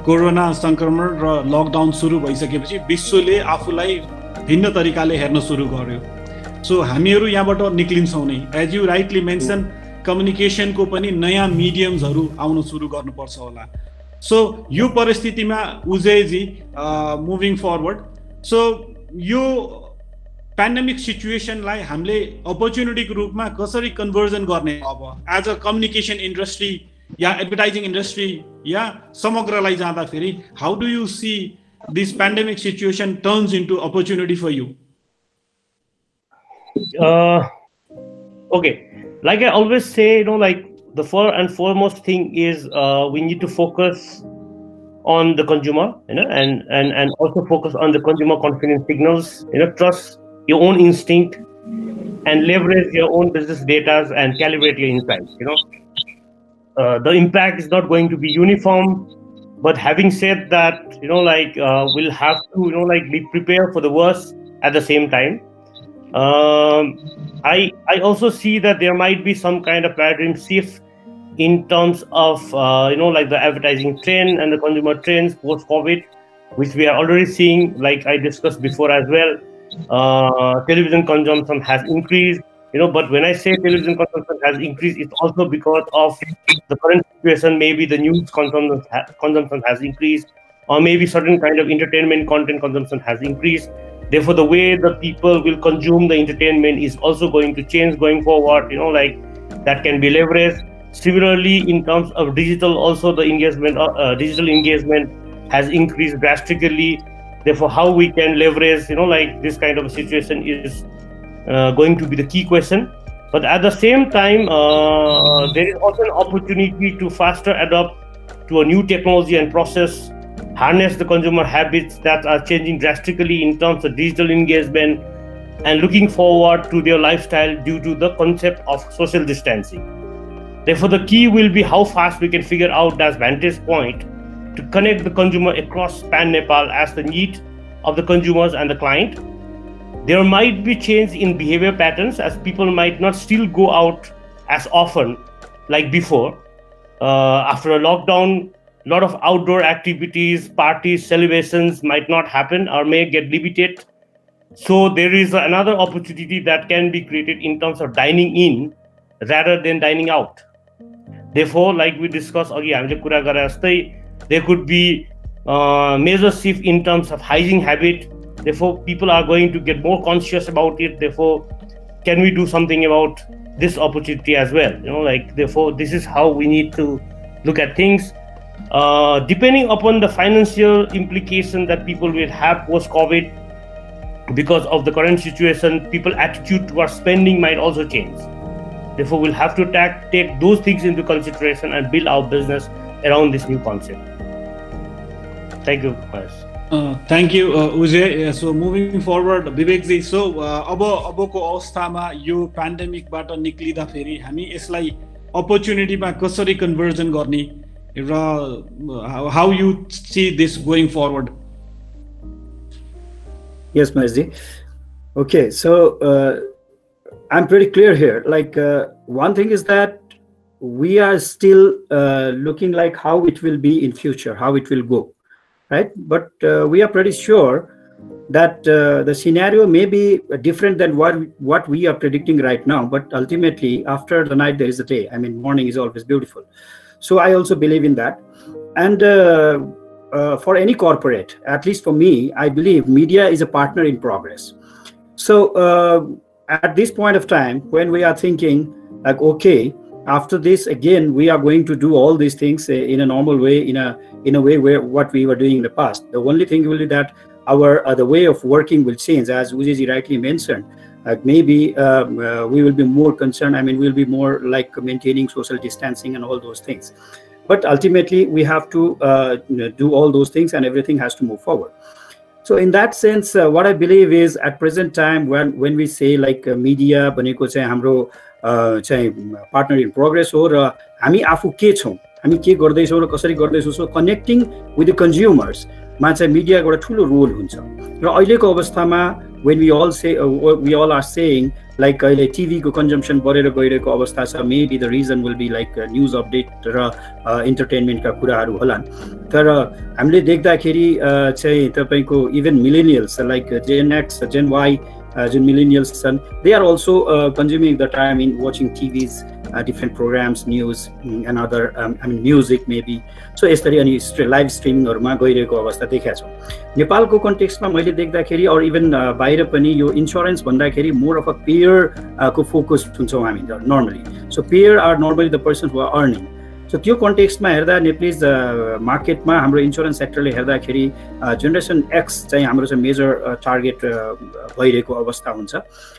Speaker 1: corona संक्रमण र lockdown सुरु भइसकेपछि विश्वले आफूलाई भिन्न तरिकाले हेर्न सुरु गर्यो. सो हामीहरू यहाँबाट निक्लिन्छौँ नै. एज यु राइटली मेन्सन कम्युनिकेसनको पनि नयाँ मिडियम्सहरू आउन सुरु गर्नुपर्छ होला. सो यो परिस्थितिमा उजयजी मुभिङ फरवर्ड, सो यो पेन्डेमिक सिचुएसनलाई हामीले अपर्च्युनिटीको रूपमा कसरी कन्भर्जन गर्ने अब एज अ कम्युनिकेसन इन्डस्ट्री या एडभर्टाइजिङ इन्डस्ट्री या समग्रलाई जाँदाखेरि how do you see this pandemic situation turns into opportunity for you?
Speaker 2: Okay, like I always say, the first and foremost thing is we need to focus on the consumer, and also focus on the consumer confidence signals. Trust your own instinct and leverage your own business data and calibrate your insights. The impact is not going to be uniform, but having said that, we'll have to be prepared for the worst at the same time. I also see that there might be some kind of paradigm shift in terms of the advertising trend and the consumer trends post-COVID, which we are already seeing, like I discussed before as well. Television consumption has increased, but when I say television consumption has increased, it's also because of the current situation. Maybe the news consumption has increased, or maybe certain kind of entertainment content consumption has increased. Therefore, the way the people will consume the entertainment is also going to change going forward, that can be leveraged. Similarly, in terms of digital, also the digital engagement has increased drastically. Therefore, how we can leverage, this kind of a situation is going to be the key question. But at the same time, there is also an opportunity to faster adapt to a new technology and process, harness the consumer habits that are changing drastically in terms of digital engagement, and looking forward to their lifestyle due to the concept of social distancing. Therefore, the key will be how fast we can figure out that vantage point to connect the consumer across pan-Nepal as the need of the consumers and the client. There might be change in behavior patterns, as people might not still go out as often like before. After a lockdown, a lot of outdoor activities, parties, celebrations might not happen or may get limited. So there is another opportunity that can be created in terms of dining in rather than dining out. Therefore, like we discussed again, there could be major shift in terms of hygiene habit. Therefore, people are going to get more conscious about it. Therefore, can we do something about this opportunity as well? Therefore, this is how we need to look at things. Depending upon the financial implication that people will have post-COVID, because of the current situation, people's attitude towards spending might also change. Therefore, we'll have to take those things into consideration and build our business around this new concept. Thank you, Mahesh.
Speaker 1: Thank you, Ujay. So moving forward, Vivek.J. So अबको अवस्थामा यो पेन्डेमिकबाट निक्लिदा फेरि हामी यसलाई अपर्च्युनिटीमा कसरी conversion गर्ने र how you see this going forward?
Speaker 3: Yes, Mahesh. Okay, so I'm pretty clear here. One thing is that we are still looking like how it will be in future, how it will go, right? But we are pretty sure that the scenario may be different than what we are predicting right now, but ultimately after the night there is a day. I mean, morning is always beautiful. So I also believe in that. And for any corporate, at least for me, I believe media is a partner in progress. So at this point of time, when we are thinking like, okay, after this, again, we are going to do all these things in a normal way, in a way where what we were doing in the past. The only thing will be that our the way of working will change, as Ujaya rightly mentioned. Maybe we will be more concerned. I mean, we'll be more like maintaining social distancing and all those things. But ultimately, we have to do all those things, and everything has to move forward. So in that sense, what I believe is at present time, when we say like media भनेको चाहिँ हाम्रो चाहिँ partner in progress हो र हामी आफू के छौं, हामी के गर्दैछौं र कसरी गर्दैछौं, so connecting with the consumers मा चाहिँ media को एउटा ठूलो रोल हुन्छ। र अहिलेको अवस्थामा when we all are saying like अहिले TV को consumption बढेर गइरहेको अवस्था छ, maybe the reason will be like news update र entertainment का कुराहरू होलान्। तर हामीले देख्दाखेरि चाहिँ तपाईको even millennials like Gen X, Gen Y, जुन millennials छन्, they are also consuming the time in watching TVs, different programs, news and other I mean music maybe. So यसरी अनि live streaming हरुमा गइरहेको अवस्था देखेका छौं। नेपालको कन्टेक्स्टमा मैले देख्दाखेरि और इभन बाहिर पनि यो इन्स्योरेन्स भन्दाखेरि मोर अफ अ पेयर को फोकस हुन्छौं हामी normally. So payer are normally the person who are earning. So त्यो कन्टेक्स्टमा हेर्दा नेपालीज मार्केटमा हाम्रो इन्स्योरेन्स सेक्टरले हेर्दाखेरि जेनेरेसन एक्स चाहिँ हाम्रो चाहिँ मेजर टार्गेट भइरहेको अवस्था हुन्छ।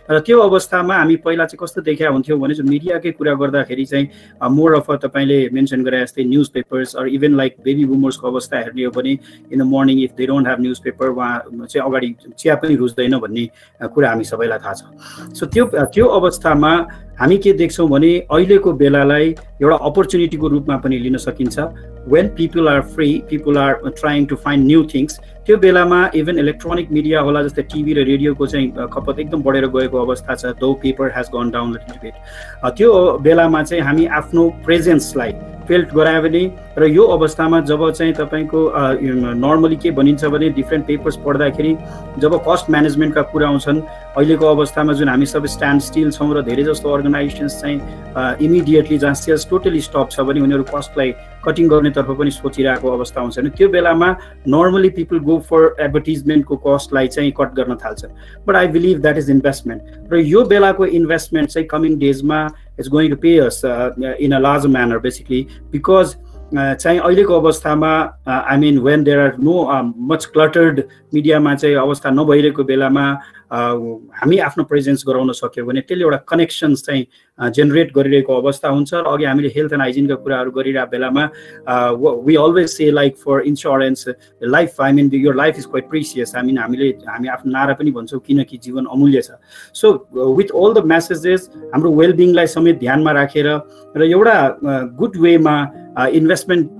Speaker 3: र त्यो अवस्थामा हामी पहिला चाहिँ कस्तो देखिया हुन्थ्यो भने चाहिँ मिडियाकै कुरा गर्दाखेरि चाहिँ मोर अफ तपाईले मेन्सन गरे जस्तै न्यूज पेपर्स और इभन लाइक बेबी बुमर्सको अवस्था हेर्ने हो भने in the morning if they don't have news paper वहाँ चाहिँ अगाडि चिया पनि रुच्दैन भन्ने कुरा हामी सबैलाई थाहा छ। सो त्यो अवस्थामा हामी के देख्छौं भने अहिलेको बेलालाई एउटा अपर्चुनिटीको रूपमा पनि लिन सकिन्छ। when people are free, people are trying to find new things, त्यो बेलामा इभन इलेक्ट्रोनिक मिडिया होला जस्तै टिभी र रेडियोको चाहिँ खपत एकदम बढेर गएको अवस्था छ। दो paper has gun down little beet. त्यो बेलामा चाहिँ हामी आफ्नो प्रेजेन्सलाई फेल्ट गरायो भने र यो अवस्थामा जब चाहिँ तपाईको नर्मली के भनिन्छ भने डिफरेन्ट पेपर्स पढ्दाखेरि जब कस्ट म्यानेजमेन्टका कुरा आउँछन् अहिलेको अवस्थामा जुन हामी सब स्ट्यान्ड स्टिल छौं र धेरै जस्तो अर्गनाइजेसन्स चाहिँ इमिडिएटली जहाँ सेल्स टोटली स्टप छ भने उनीहरु कस्टलाई कटिङ गर्ने तर्फ पनि सोचिरहेको अवस्था हुन्छ नि। त्यो बेलामा नर्मली पिपल गो फर एडभर्टाइजमेन्टको कस्टलाई चाहिँ कट गर्न थाल्छन्। But I believe that is investment र यो बेलाको इन्भेस्टमेन्ट चाहिँ coming days is going to pay us in a large manner basically because चाहिँ अहिलेको अवस्थामा I mean when there are no much cluttered मिडियामा चाहिँ अवस्था नभइरहेको बेलामा हामी आफ्नो प्रेजेन्स गराउन सक्यौ भने त्यसले एउटा कनेक्सन्स चाहिँ जेनेरेट गरिरहेको अवस्था हुन्छ। र अघि हामीले हेल्थ एन्ड हाइजिनका कुराहरू गरिरहेको बेलामा we always say like for insurance life I mean your life is quite precious. हामी आफ्नो नारा पनि भन्छौँ किनकि जीवन अमूल्य छ। So with all the messages हाम्रो वेलबिङलाई समेत ध्यानमा राखेर र एउटा गुड वेमा इन्भेस्टमेन्ट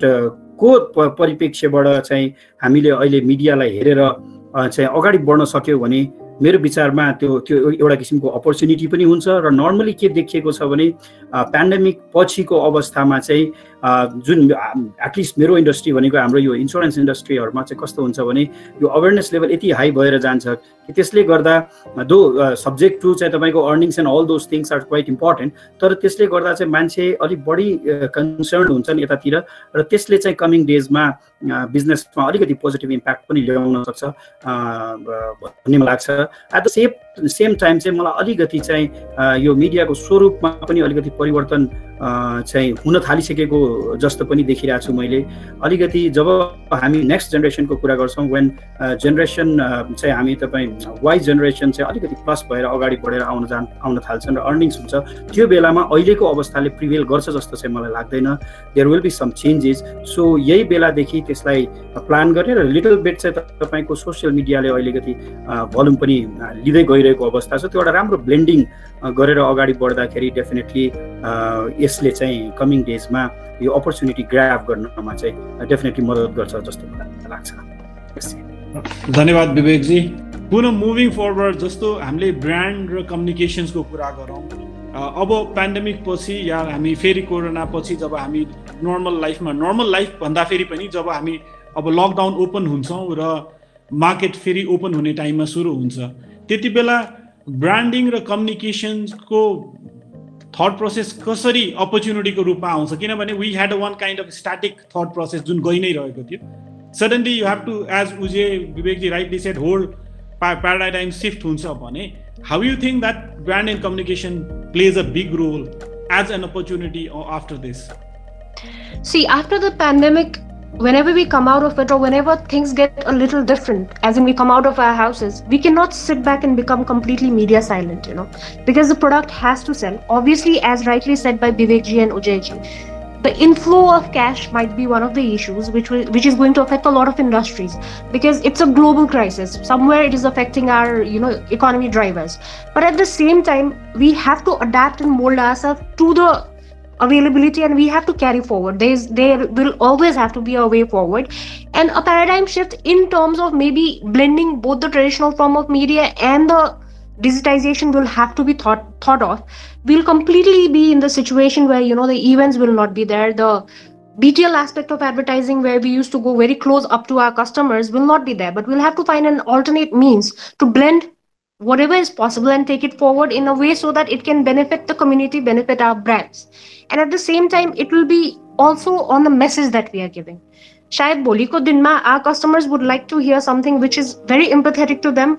Speaker 3: को परिप्रेक्ष्यबाट चाहिँ हामीले अहिले मिडियालाई हेरेर चाहिँ अगाडि बढ्न सक्यौ भने मेरो विचारमा त्यो एउटा किसिमको अपर्चुनिटी पनि हुन्छ। र नर्मली के देखिएको छ भने प्यान्डेमिक पछिको अवस्थामा चाहिँ जुन एटलिस्ट मेरो इन्डस्ट्री भनेको हाम्रो यो इन्स्योरेन्स इन्डस्ट्रीहरुमा चाहिँ कस्तो हुन्छ भने यो अवेरनेस लेभल यति हाई भएर जान्छ कि त्यसले गर्दा दो सब्जेक्ट टु चाहिँ तपाईको earnings and all those things are quite important, तर त्यसले गर्दा चाहिँ मान्छे अलिक बढी कन्सर्न हुन्छन् यतातिर र त्यसले चाहिँ कमिङ डेजमा बिजनेसमा अलिकति पोजिटिभ इम्प्याक्ट पनि ल्याउन सक्छ भन्ने मलाई लाग्छ। एट द सेम टाइम चाहिँ मलाई अलिकति चाहिँ यो मिडियाको स्वरूपमा पनि अलिकति परिवर्तन चाहिँ हुन थालिसकेको जस्तो पनि देखिरहेको छु मैले। अलिकति जब हामी नेक्स्ट जेनेरेसनको कुरा गर्छौँ वेन जेनेरेसन चाहिँ हामी तपाईँ वाइ जेनेरेसन चाहिँ अलिकति प्लस भएर अगाडि बढेर आउन थाल्छन् र अर्निङ्स हुन्छ, त्यो बेलामा अहिलेको अवस्थाले प्रिभेल गर्छ जस्तो चाहिँ मलाई लाग्दैन। There will be some changes. So यही बेलादेखि त्यसलाई प्लान गरेर लिटल बेट चाहिँ तपाईँको सोसियल मिडियाले अलिकति भोल्युम पनि लिँदै गइरहेको अवस्था छ। त्यो एउटा राम्रो ब्लेन्डिङ गरेर अगाडि बढ्दाखेरि डेफिनेटली यसले चाहिँ कमिङ डेजमा यो अपर्चुनिटी ग्राब गर्नमा चाहिँ डेफिनेटली मद्दत गर्छ जस्तो मलाई लाग्छ।
Speaker 1: धन्यवाद विवेकजी। पुनः मुभिङ फरवर्ड जस्तो हामीले ब्रान्ड र कम्युनिकेसन्सको कुरा गरौँ, अब पेन्डेमिक पछि या हामी फेरि कोरोना पछि जब हामी नर्मल लाइफ भन्दा फेरि पनि जब हामी अब लकडाउन ओपन हुन्छौँ र मार्केट फेरि ओपन हुने टाइममा सुरु हुन्छ त्यति बेला ब्रान्डिङ र कम्युनिकेसनको थट प्रोसेस कसरी अपर्च्युनिटीको रूपमा आउँछ किनभने we had one kind of static thought process जुन गइ नै रहेको थियो suddenly you have to as Ujay Vivek ji rightly said whole paradigm shift हुन्छ भने how you think that brand and communication plays a big role as an opportunity after this
Speaker 4: See, after the pandemic, whenever we come out of it or whenever things get a little different, as in we come out of our houses, we cannot sit back and become completely media silent, because the product has to sell. Obviously, as rightly said by Vivek.J and Ujaya.S, the inflow of cash might be one of the issues which is going to affect a lot of industries because it's a global crisis. Somewhere it is affecting our economy drivers. But at the same time, we have to adapt and mold ourselves to the availability and we have to carry forward. There will always have to be a way forward and a paradigm shift in terms of maybe blending both the traditional form of media and the digitization will have to be thought of. We'll completely be in the situation where the events will not be there. The BTL aspect of advertising where we used to go very close up to our customers will not be there, but we'll have to find an alternate means to blend whatever is possible and take it forward in a way so that it can benefit the community, benefit our brands. And at the same time, it will be also on the message that we are giving. Shayad boli ko din ma, our customers would like to hear something which is very empathetic to them,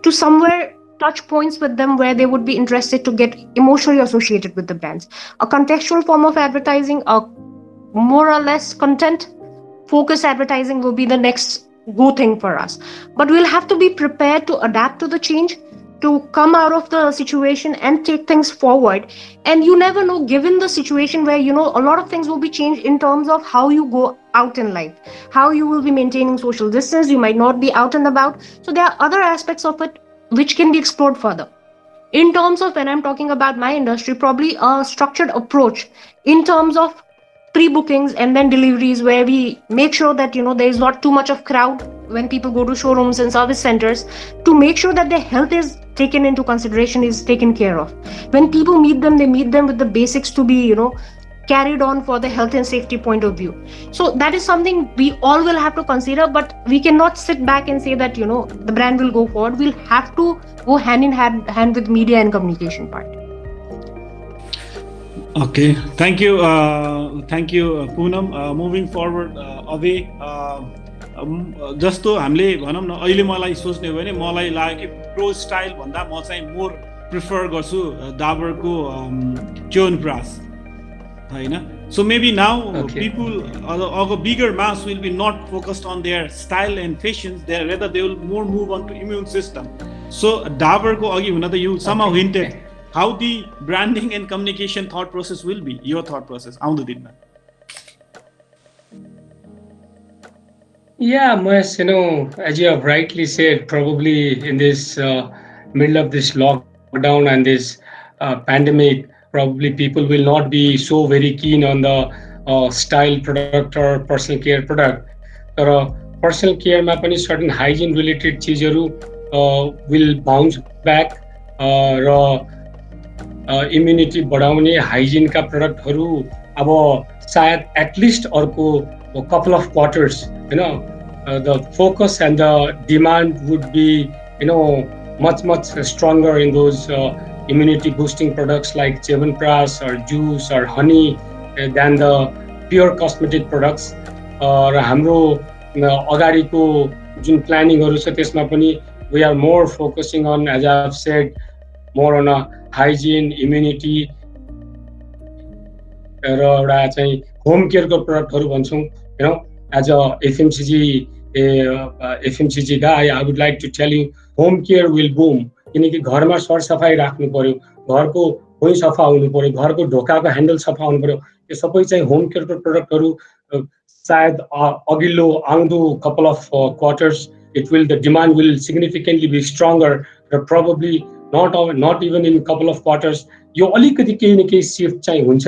Speaker 4: to somewhere touch points with them where they would be interested to get emotionally associated with the brands. A contextual form of advertising, a more or less content focused advertising will be the next go thing for us. But we'll have to be prepared to adapt to the change, to come out of the situation and take things forward. And you never know, given the situation where a lot of things will be changed in terms of how you go out in life, how you will be maintaining social distance, you might not be out and about. So there are other aspects of it which can be explored further. In terms of when I'm talking about my industry, probably a structured approach in terms of pre-bookings and then deliveries where we make sure that there is not too much of crowd when people go to showrooms and service centers, to make sure that their health is taken into consideration, is taken care of. When people meet them, they meet them with the basics to be carried on for the health and safety point of view. So that is something we all will have to consider, but we cannot sit back and say that the brand will go forward. We'll have to go hand in hand with media and communication part.
Speaker 1: Okay, thank you Punam. Moving forward, Abhay, जस्तो हामीले भनौँ न अहिले मलाई सोच्ने हो भने मलाई लाग्यो कि प्रो स्टाइल भन्दा म चाहिँ मोर प्रिफर गर्छु डाबरको च्यवनप्राश हैन. So maybe now people of a bigger mass will be not focused on their style and fashions, rather they will more move on to immune system. So Daburko agi hunada you somehow hinted how the branding and communication thought process will be, your thought process. Aundu dinna.
Speaker 5: Yeah, Mahesh, as you have rightly said, probably in this middle of this lockdown and this pandemic, probably people will not be so very keen on the style product or personal care product. Personal care ma pani certain hygiene related chizaru will bounce back. Immunity बढाउने hygiene का product haru abo sayad at least अर्को couple of quarters, the focus and the demand would be, much stronger in those immunity boosting products like Chyawanprash or juice or honey than the pure cosmetic products. र हाम्रो अगाडिको जुन प्लानिङहरु छ त्यसमा पनि we are more focusing on, as I have said, more on a hygiene, immunity र एउटा चाहिँ home care को प्रोडक्टहरु भन्छौं. As a FMCG guy, I would like to tell you, home care will boom. किनकि घरमा सरसफाई राख्नु पर्यो, घरको भुइँ सफा हुनु पर्यो, घरको ढोकाको ह्यान्डल सफा हुनु पर्यो. यो सबै चाहिँ होम केयरको प्रोडक्टहरु सायद अघिल्लो आउँदो couple of quarters the demand will significantly be stronger, probably not even in couple of quarters. यो अलिकति केही न केही शिफ्ट चाहिँ हुन्छ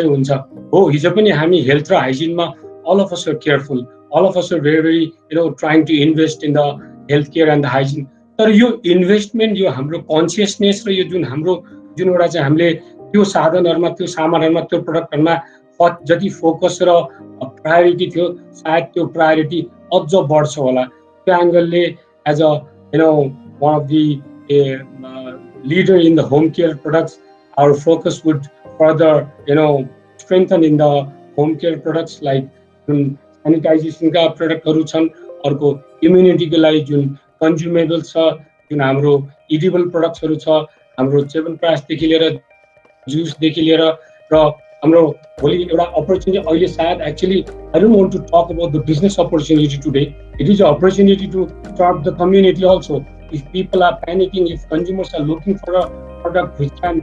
Speaker 5: हो. हिजो पनि हामी हेल्थ र हाइजिनमा all of us are careful, all of us are very trying to invest in the healthcare and the hygiene. तर यो इन्भेस्टमेन्ट, यो हाम्रो कन्सियसनेस र यो जुन एउटा चाहिँ हामीले त्यो साधनहरुमा, त्यो सामानहरुमा, त्यो प्रोडक्टहरुमा जति फोकस र प्रायोरिटी थियो, सायद त्यो प्रायोरिटी अझ बढ्छ होला. त्यो एंगलले as a one of the leader in the home care products, our focus would further strengthen in the home care products like sanitization का प्रोडक्टहरु छन्, अर्को इम्युनिटी को लागि जुन कन्ज्युमेबल्स छ, जुन हाम्रो इडिबल प्रोडक्ट्सहरु छ, हाम्रो च्यवनप्राश देखि लिएर जुस देखि लिएर र हाम्रो भोलि एउटा अपर्चुनिटी अहिले सायद actually I don't want to talk about the business opportunity today. It is an opportunity to serve the community also. If people are panicking, if consumers are looking for a product which can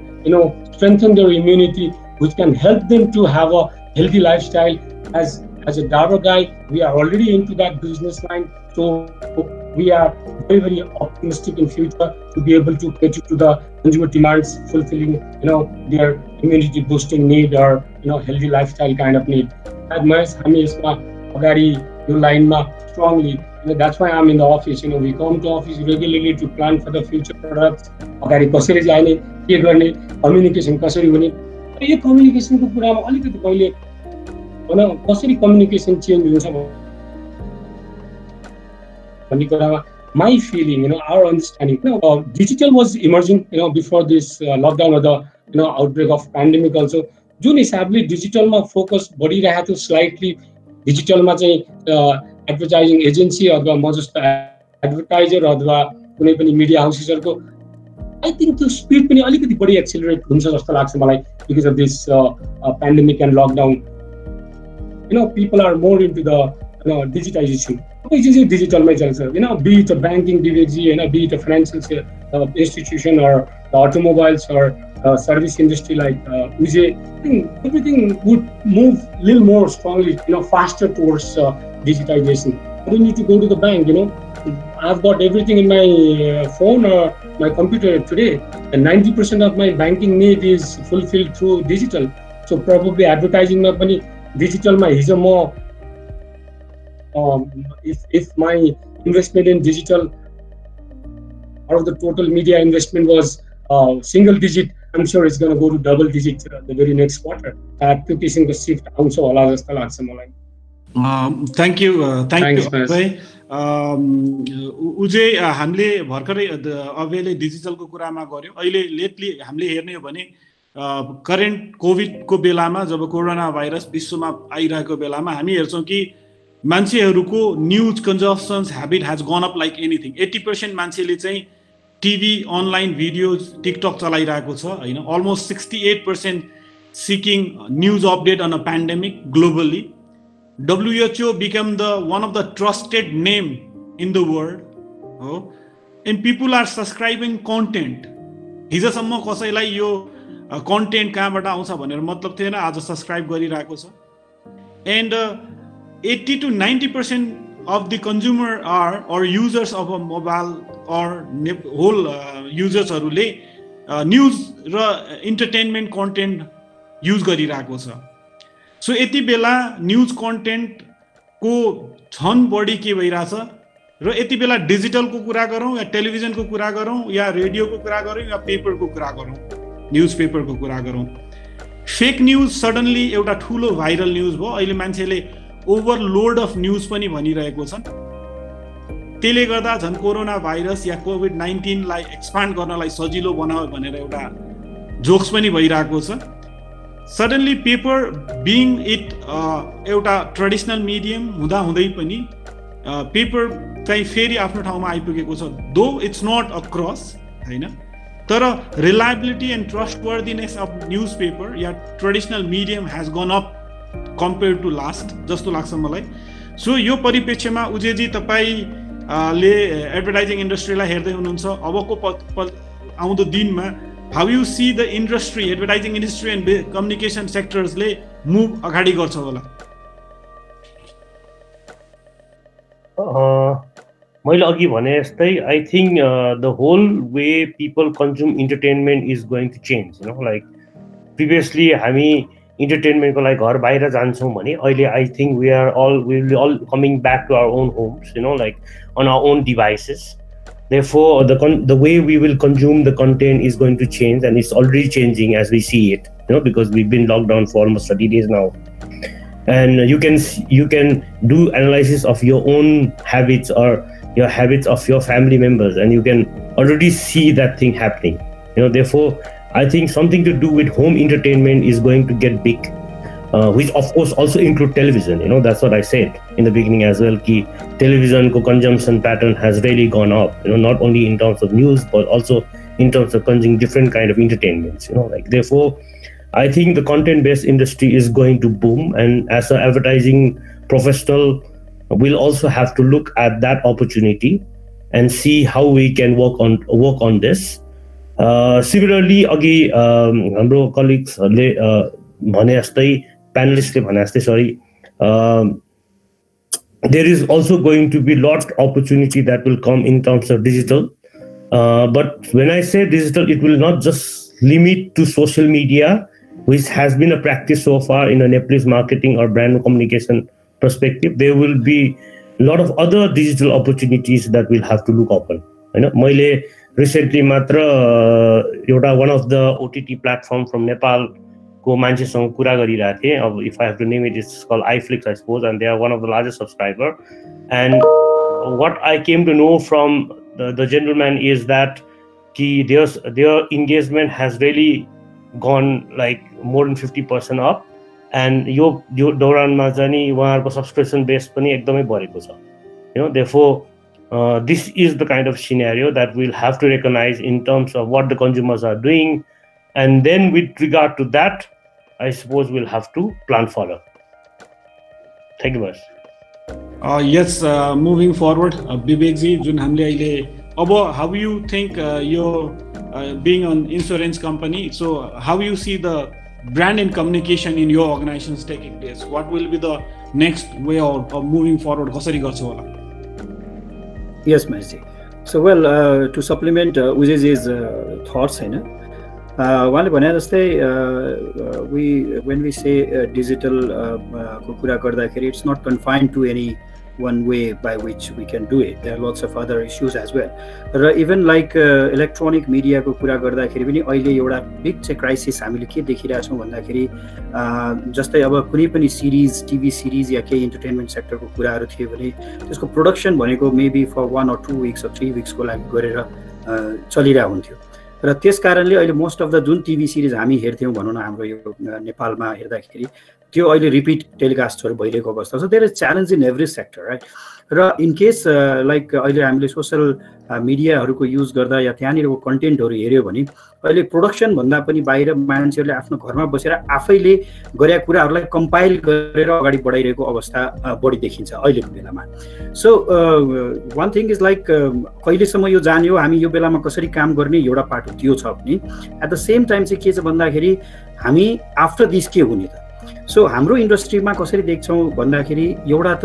Speaker 5: strengthen their immunity, which can help them to have a healthy lifestyle, as a Dabur guy, we are already into that business line. So we are very, very optimistic in future to be able to cater to the consumer demands, fulfilling their immunity boosting need or healthy lifestyle kind of need. That Mahesh, हामी यसमा अगाडि यो लाइनमा strongly, that's why I'm in the office. We come to office regularly to plan for the future products. अगाडि कसरी जाने, के गर्ने, कम्युनिकेसन कसरी हुने, यो कम्युनिकेसनको कुरामा अलिकति कहिले कसरी कम्युनिकेसन चेन्ज हुन्छ भन्ने कुरामा my feeling, our understanding, digital was emerging, before this lockdown or the outbreak of pandemic also. जुन हिसाबले डिजिटलमा फोकस बढिरहेको थियो, स्लाइटली डिजिटलमा चाहिँ एडभर्टाइजिङ एजेन्सी अथवा म जस्तो एडभर्टाइजर अथवा कुनै पनि मिडिया हाउसेसहरुको आई थिंक त्यो स्पिड पनि अलिकति बढी एक्सेलरेट हुन्छ जस्तो लाग्छ मलाई, because of this pandemic and lockdown. people are more into the digitization. डिजिटलमै चल्छ, be it a banking Vivek.J, be it a financial institution or the automobiles or service industry like Ujaya. I think everything would move a little more strongly, faster towards digitization. I don't need to go to the bank, I've got everything in my phone or my computer today, and 90% of my banking need is fulfilled through digital. So probably advertising ma pani digital ma hijo mo if my investment in digital out of the total media investment was single digit, I'm sure it's going to go to double digit the very next quarter. Application को shift आउँछ होला जस्तो लाग्छ मलाई.
Speaker 1: Thank you, Abhay. उजय, हामीले भर्खरै अभयले डिजिटलको कुरामा गर्यो. अहिले लेटली हामीले हेर्ने हो भने करेन्ट कोभिडको बेलामा जब कोरोना भाइरस विश्वमा आइरहेको बेलामा हामी हेर्छौँ कि मान्छेहरूको news consumption habit has gone up like anything. 80% मान्छेले चाहिँ टिभी, अनलाइन भिडियोज, टिकटक चलाइरहेको छ हैन. Almost 68% seeking news update on a pandemic globally. WHO became one of the trusted name in the world, and people are subscribing content. हिजोसम्म कसैलाई यो content कहाँबाट आउँछ भनेर मतलब थिएन, आज सब्सक्राइब गरिरहेको छ. And 80 to 90% of the consumer or users of a mobile or whole usersहरूले न्युज र इन्टरटेनमेन्ट कन्टेन्ट युज गरिरहेको छ. सो यति बेला न्युज कन्टेन्टको झन बढी के भइरहेछ र यति बेला डिजिटलको कुरा गरौँ या टेलिभिजनको कुरा गरौँ या रेडियोको कुरा गरौँ या पेपरको कुरा गरौँ, न्युज पेपरको कुरा गरौँ, फेक न्युज सडनली एउटा ठुलो भाइरल न्युज भयो. अहिले मान्छेले ओभरलोड अफ न्युज पनि भनिरहेको छन्. त्यसले गर्दा झन् कोरोना भाइरस या कोभिड-19 लाई एक्सपान्ड गर्नलाई सजिलो बनायो भनेर एउटा जोक्स पनि भइरहेको छ. सडनली पेपर बिङ इट एउटा ट्रेडिसनल मिडियम हुँदाहुँदै पनि पेपर चाहिँ फेरि आफ्नो ठाउँमा आइपुगेको छ. दो इट्स नट अक्रस हैन, तर reliability and trustworthiness of newspaper या traditional medium has gone up compare to last जस्तो लाग्छ मलाई. सो यो परिप्रेक्ष्यमा उजयजी तपाईँले एडभर्टाइजिङ इन्डस्ट्रीलाई हेर्दै हुनुहुन्छ, अबको आउँदो दिनमा how you see the industry, advertising industry and communication sectors ले move अगाडि गर्छ होला?
Speaker 2: मैले अघि भने जस्तै I think the whole way people consume entertainment is going to change. Like previously हामी entertainment को लागि घर बाहिर जान्छौँ भने अहिले I think we will be all coming back to our own homes, like on our own devices. Therefore, the way we will consume the content is going to change, and it's already changing as we see it. Because we've been locked down for almost 30 days now, and you can do analysis of your own habits or your habits of your family members, and you can already see that thing happening. Therefore, I think something to do with home entertainment is going to get big, which of course also include television. That's what I said in the beginning as well. Ki television consumption pattern has really gone up. Not only in terms of news, but also in terms of consuming different kind of entertainments. Therefore, I think the content-based industry is going to boom, and as an advertising professional, we'll also have to look at that opportunity and see how we can work on this. Similarly, agi hamro colleagues भने जस्तै panelists le भने जस्तै sorry, there is also going to be lot of opportunity that will come in terms of digital. But when I say digital, it will not just limit to social media, which has been a practice so far in a Nepalese marketing or brand communication perspective. There will be a lot of other digital opportunities that we'll have to look upon. मैले recently matra one of the OTT platform from Nepal को मान्छेसँग कुरा गरिरहेको थिएँ. अब if I have to name it, it's called iFlix, I suppose, and they are one of the largest subscriber. And what I came to know from the gentleman is that their engagement has really gone like more than 50% up, and यो दौरानमा चाहिँ उहाँहरुको subscription base पनि एकदमै बढेको छ. Therefore, this is the kind of scenario that we'll have to recognize in terms of what the consumers are doing, and then with regard to that, I suppose we'll have to plan further. Thank you much.
Speaker 1: Yes, moving forward, Vivek.J, जुन हामीले अहिले अब how you think your being an insurance company, so how you see the brand and communication in your organizations taking place? What will be the next way of moving forward? कसरी गर्छ होला?
Speaker 3: Yes, Mahesh. So well, to supplement Ujaya.S thoughts, उहाँले भने जस्तै when we say digital को कुरा गर्दाखेरि, it's not confined to any one way by which we can do it. There are lots of other issues as well. र even like electronic media को कुरा गर्दाखेरि पनि अहिले एउटा big चाहिँ crisis हामीले के देखिरहेछौँ भन्दाखेरि जस्तै अब कुनै पनि सिरिज, टिभी सिरिज या केही इन्टरटेनमेन्ट सेक्टरको कुराहरू थियो भने त्यसको प्रोडक्सन भनेको maybe for 1 or 2 weeks or 3 weeks को लागि गरेर चलिरहेको हुन्थ्यो. र त्यस कारणले अहिले मोस्ट अफ द जुन टिभी सिरिज हामी हेर्थ्यौँ भनौँ न हाम्रो यो नेपालमा हेर्दाखेरि त्यो अहिले रिपिट टेलिकास्टहरू भइरहेको अवस्था छ. There is challenge in every sector, right? र इन केस लाइक अहिले हामीले सोसल मिडियाहरूको युज गर्दा या त्यहाँनिरको कन्टेन्टहरू हेऱ्यो भने अहिले प्रोडक्सन भन्दा पनि बाहिर मान्छेहरूले आफ्नो घरमा बसेर आफैले गरेका कुराहरूलाई कम्पाइल गरेर अगाडि बढाइरहेको अवस्था बढी देखिन्छ अहिलेको बेलामा. So one thing is like कहिलेसम्म यो जान्यो, हामी यो बेलामा कसरी काम गर्ने एउटा पाटो त्यो छ भने एट द सेम टाइम चाहिँ के छ भन्दाखेरि हामी आफ्टर दिस के हुने त. सो हाम्रो इन्डस्ट्रीमा कसरी देख्छौँ भन्दाखेरि एउटा त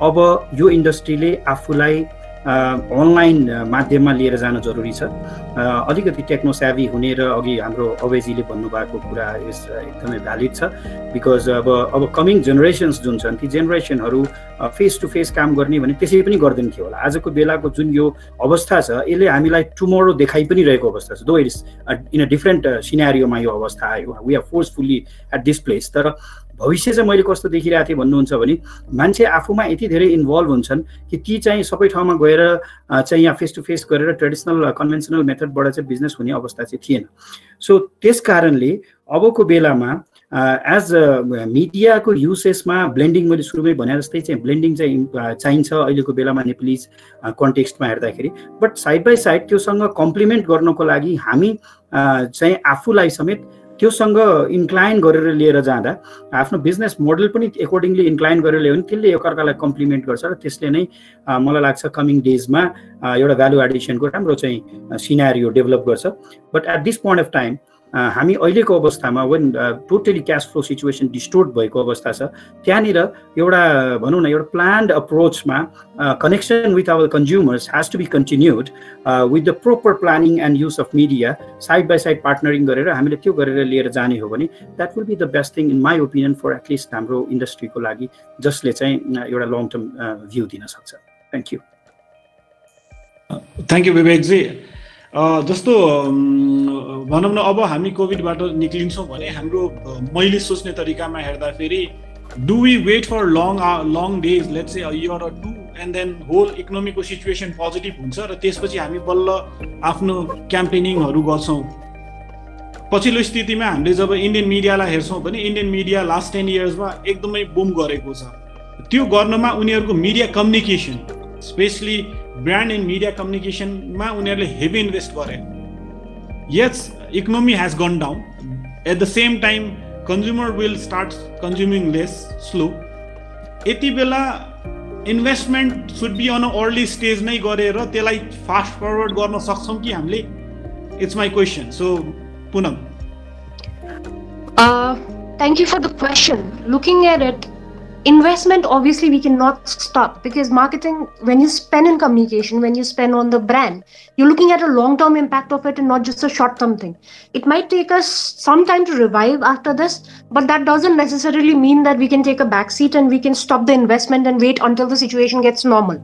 Speaker 3: अब यो इन्डस्ट्रीले आफूलाई अनलाइन माध्यममा लिएर जान जरुरी छ. अलिकति टेक्नोसेभी हुने र अघि हाम्रो अभयजीले भन्नुभएको कुरा एकदमै भ्यालिड छ. बिकज अब कमिङ जेनेरेसन्स जुन छन् ती जेनेरेसनहरू फेस टु फेस काम गर्ने भने त्यसै पनि गर्दैन थियो होला. आजको बेलाको जुन यो अवस्था छ यसले हामीलाई टुमोरो देखाइ पनि रहेको अवस्था छ. Though it is in a different सिनेरियोमा यो अवस्था आयो. We are forcefully at this place. तर भविष्य चाहिँ मैले कस्तो देखिरहेको थिएँ भन्नुहुन्छ भने मान्छे आफूमा यति धेरै इन्भल्भ हुन्छन् कि ती चाहिँ सबै ठाउँमा गएर चाहिँ यहाँ फेस टु फेस गरेर ट्रेडिसनल कन्भेन्सनल मेथडबाट चाहिँ बिजनेस हुने अवस्था चाहिँ थिएन. सो त्यस कारणले अबको बेलामा एज मिडियाको युसेसमा ब्लेन्डिङ मैले सुरुमै भने जस्तै चाहिँ ब्लेन्डिङ चाहिँ चाहिन्छ अहिलेको बेलामा नेपालीज कन्टेक्स्टमा हेर्दाखेरि. बट साइड बाई साइड त्योसँग कम्प्लिमेन्ट गर्नको लागि हामी चाहिँ आफूलाई समेत त्योसँग इन्क्लाइन गरेर लिएर जाँदा आफ्नो बिजनेस मोडल पनि एकर्डिङली इन्क्लाइन गरेर ल्यायो भने त्यसले एकअर्कालाई कम्प्लिमेन्ट गर्छ र त्यसले नै मलाई लाग्छ कमिङ डेजमा एउटा भ्यालु एडिसनको राम्रो चाहिँ सिनेरियो डेभलप गर्छ. But at this point of time हामी अहिलेको अवस्थामा when totally cash flow situation distort भएको अवस्था छ त्यहाँनिर एउटा भनौँ न एउटा प्लान्ड अप्रोचमा connection with our consumers has to be continued with the proper planning and use of media side by side partnering गरेर हामीले त्यो गरेर लिएर जाने हो भने that will be the best thing in my opinion for at least हाम्रो इन्डस्ट्रीको लागि जसले चाहिँ एउटा लङ टर्म भ्यू दिन सक्छ. Thank you.
Speaker 1: Thank you Vivek ji. जस्तो भनौँ न अब हामी कोभिडबाट निक्लिन्छौँ भने हाम्रो मैले सोच्ने तरिकामा हेर्दाखेरि do we wait for long days let's say a year or two and then whole इकोनोमीको सिचुएसन पोजिटिभ हुन्छ र त्यसपछि हामी बल्ल आफ्नो क्याम्पेनिङहरू गर्छौँ। पछिल्लो स्थितिमा हामीले जब इन्डियन मिडियालाई हेर्छौँ भने इन्डियन मिडिया लास्ट 10 इयर्समा एकदमै बुम गरेको छ। त्यो गर्नमा उनीहरूको media communication specially brand and media कम्युनिकेसनमा उनीहरूले हेभी इन्भेस्ट गरे। यस economy has gone down, at the same time consumer will start consuming less slow. यति बेला investment should be on a early stage नै गरेर त्यसलाई फास्ट फरवर्ड गर्न सक्छौँ कि हामीले? It's my question. So Punam.
Speaker 4: Thank you for the question. Looking at it, investment obviously we cannot stop, because marketing, when you spend in communication, when you spend on the brand, you're looking at a long-term impact of it and not just a short-term thing. It might take us some time to revive after this, but that doesn't necessarily mean that we can take a backseat and we can stop the investment and wait until the situation gets normal.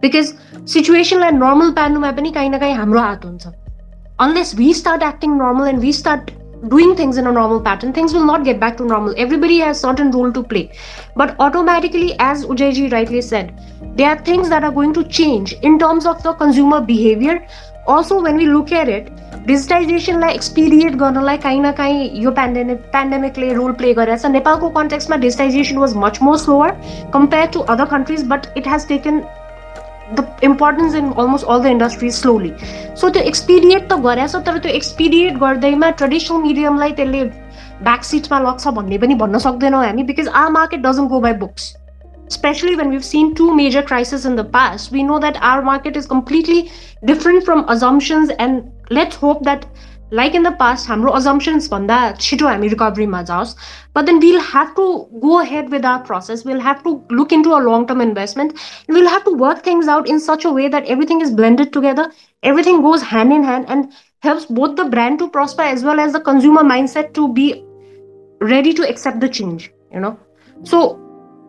Speaker 4: Because situation like normal pandemic pani kahi na kahi hamro haat huncha. Unless we start acting normal and we start doing things in a normal pattern, things will not get back to normal. Everybody has certain role to play. But automatically, as Ujaya.S rightly said, there are things that are going to change in terms of the consumer behavior. Also, when we look at it, digitization like expedite garna like kahi na kahi yo pandemic le role play garecha cha. Nepal ko context ma digitization was much more slower compared to other countries, but it has taken the importance in almost all the industries slowly. So to expedite the गरेछ, तर त्यो expedite गर्दैमा traditional medium लाई त्यसले backseat मा लग्छ भन्ने पनि भन्न सक्दैनौँ हामी, because our market doesn't go by books. Especially when we've seen 2 major crises in the past, we know that our market is completely different from assumptions, and let's hope that like in the past, हाम्रो assumptions भन्दा छिटो हामी recovery मा जाओस्. But then we'll have to go ahead with our process. We'll have to look into a long-term investment. We'll have to work things out in such a way that everything is blended together. Everything goes hand in hand and helps both the brand to prosper as well as the consumer mindset to be ready to accept the change, you know. So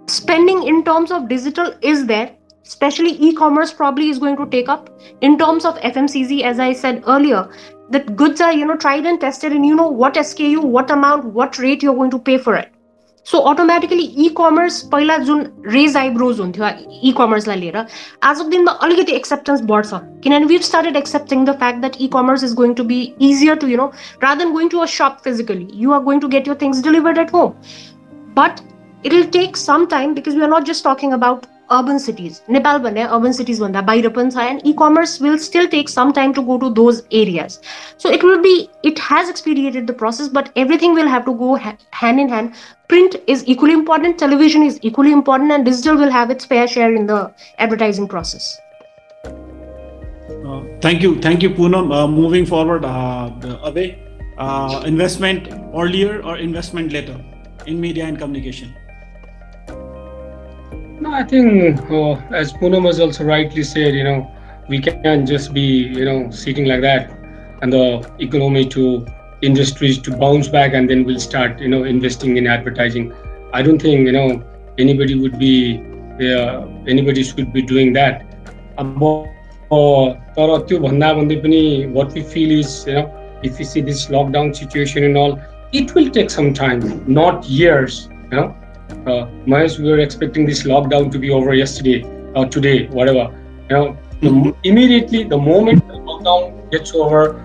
Speaker 4: spending in terms of digital is there. Especially e-commerce probably is going to take up. In terms of FMCG, as I said earlier, that goods are, you know, tried and tested, and you know what SKU, what amount, what rate you're going to pay for it. So automatically e-commerce पहिला जुन raise eyebrows हुन्थ्यो e-commerce लाई लिएर आजको दिनमा अलिकति acceptance बढ्छ, किनभने we've started accepting the fact that e-commerce is going to be easier to, you know, rather than going to a shop physically, you are going to get your things delivered at home. But it will take some time, because we are not just talking about urban cities. Nepal bhane urban cities bhanda bahira pani cha, and e-commerce will still take some time to go to those areas. So it has expedited the process, but everything will have to go hand in hand. Print is equally important, television is equally important, and digital will have its fair share in the advertising process.
Speaker 1: Thank you, Punam. Moving forward, Abhay, investment earlier or investment later in media and communication?
Speaker 5: No, I think as Punam has also rightly said, you know, we can't just be, you know, sitting like that and the economy to industries to bounce back and then we'll start, you know, investing in advertising. I don't think, you know, anybody should be doing that. What we feel is, you know, if we see this lockdown situation and all, it will take some time, not years, you know. Mahesh, we were expecting this lockdown to be over yesterday or today, whatever. You know, immediately the moment the lockdown gets over,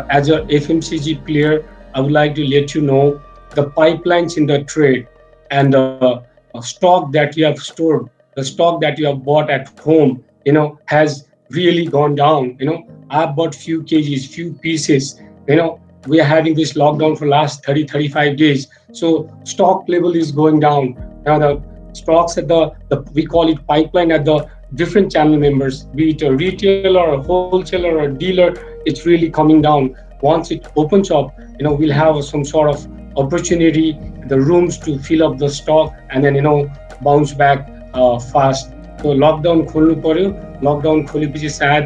Speaker 5: as a FMCG player, I would like to let you know the pipelines in the trade and the stock that you have stored, the stock that you have bought at home, you know, has really gone down. You know, I bought few kgs, few pieces. You know, we are having this lockdown for last 30-35 days. So stock level is going down. Now the stocks at the we call it pipeline at the different channel members, be it a retailer or a wholesaler or a dealer, it's really coming down. Once it opens up, you know, we'll have some sort of opportunity, the rooms to fill up the stock and then, you know, bounce back fast. So lockdown खोल्नु पर्यो, lockdown खोलेपछि सायद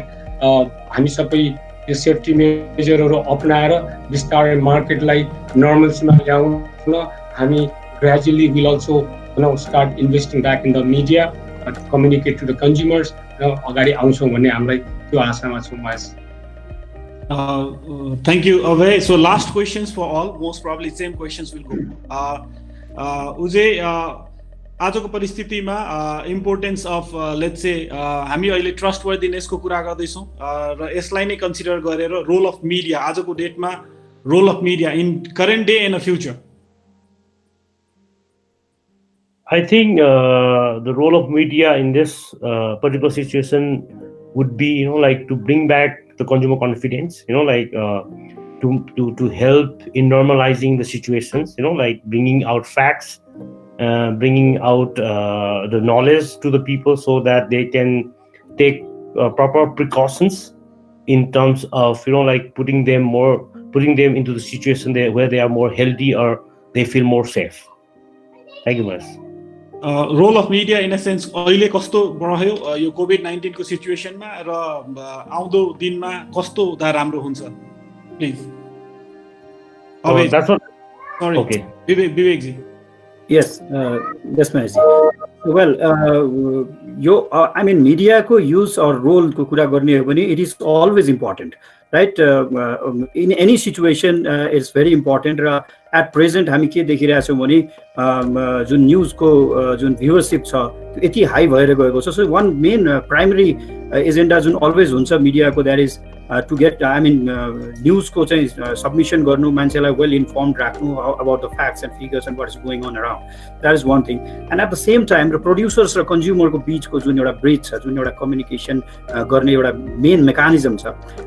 Speaker 5: हामी सबै यो safety मेजरहरू अपनाएर बिस्तारै मार्केटलाई नर्मल्सीमा ल्याउन हामी gradually will also, you know, start investing back in the media to communicate to the consumers. You know, अगाडि आउँछौँ भन्ने हामीलाई त्यो आशामा छौँ Mahesh.
Speaker 1: Thank you, Abhay. So last questions for all. Most probably same questions will go. Ujay, आजको परिस्थितिमा importance of let's say हामी अहिले ट्रस्टवर्दिनेसको कुरा गर्दैछौँ र यसलाई नै कन्सिडर गरेर रोल अफ मिडिया आजको डेटमा role of media in current day and future
Speaker 2: I think the role of media in this particular situation would be, like to bring back the consumer confidence, like to help in normalizing the situations, like bringing out facts, bringing out the knowledge to the people so that they can take proper precautions in terms of, like putting them into the situation where they are more healthy or they feel more safe. Thank you, Mahesh.
Speaker 1: Role of media in a sense अहिले कस्तो रह्यो यो COVID-19 को सिचुएसनमा र आउँदो दिनमा कस्तो हुँदा राम्रो हुन्छ please Vivekji
Speaker 3: Yes, Mahesh. Well, यो I mean मिडियाको युज और रोल को कुरा गर्ने हो भने it is always important, right? In any situation it's very important. र at present हामी के देखिरहेका छौँ भने जुन न्युजको जुन भ्युअरशिप छ त्यो यति हाई भएर गएको छ. So one main primary agenda जुन अलवेज हुन्छ मिडियाको द्याट इज टु गेट न्युजको चाहिँ सबमिसन गर्नु, मान्छेलाई वेल इन्फर्मड राख्नु about the facts and figures and what is going on around. That is one thing. And at the same time र producers र कन्ज्युमरको बिचको जुन एउटा ब्रिज छ, जुन एउटा कम्युनिकेसन गर्ने एउटा मेन मेकानिजम छ,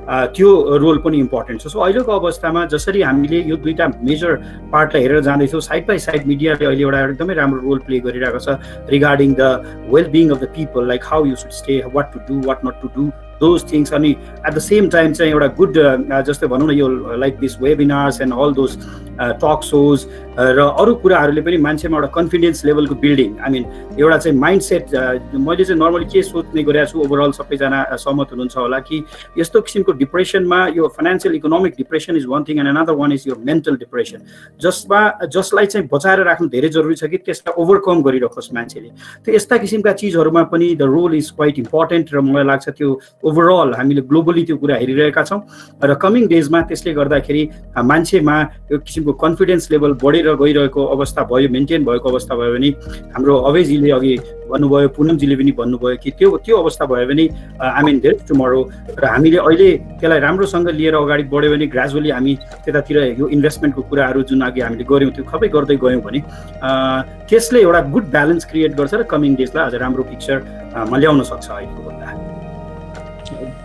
Speaker 3: त्यो रोल पनि इम्पोर्टेन्ट छ. सो अहिलेको अवस्थामा जसरी हामीले यो दुईटा मेजर पार्टलाई हेरेर जाँदैछौँ, साइड बाई साइड मिडियाले अहिले एउटा एकदमै राम्रो रोल प्ले गरिरहेको छ regarding the well being of the people, like how you should stay, what to do, what not to do, those things. अनि at the same time चाहिँ एउटा गुड जस्तै भनौँ न यो like this webinars and all those talk shows र अरू कुराहरूले पनि मान्छेमा एउटा कन्फिडेन्स लेभलको बिल्डिङ, आई मिन एउटा चाहिँ माइन्ड सेट. मैले चाहिँ नर्मली के सोच्ने गरेको छु, ओभरअल सबैजना सहमत हुनुहुन्छ होला कि यस्तो किसिमको डिप्रेसनमा यो financial economic depression is one thing and another one is यो मेन्टल डिप्रेसन, जसलाई चाहिँ बचाएर राख्नु धेरै जरुरी छ कि त्यसलाई ओभरकम गरिरहोस् मान्छेले. त्यो यस्ता किसिमका चिजहरूमा पनि the role is quite important र मलाई लाग्छ त्यो ओभरअल हामीले ग्लोबली त्यो कुरा हेरिरहेका छौँ र कमिङ डेजमा त्यसले गर्दाखेरि मान्छेमा यो किसिमको कन्फिडेन्स लेभल बढेर गइरहेको अवस्था भयो, मेन्टेन भएको अवस्था भयो भने हाम्रो अभयजीले अघि भन्नुभयो, पुनमजीले पनि भन्नुभयो कि त्यो अवस्था भयो भने आई मिन देयर टुमरो र हामीले अहिले त्यसलाई राम्रोसँग लिएर अगाडि बढ्यो भने ग्रेजुअली हामी त्यतातिर यो इन्भेस्टमेन्टको कुराहरू जुन अघि हामीले गऱ्यौँ त्यो खबै गर्दै गयौँ भने त्यसले एउटा गुड ब्यालेन्स क्रिएट गर्छ र कमिङ डेजलाई अझ राम्रो पिक्चरमा ल्याउन सक्छ अहिलेको भन्दा.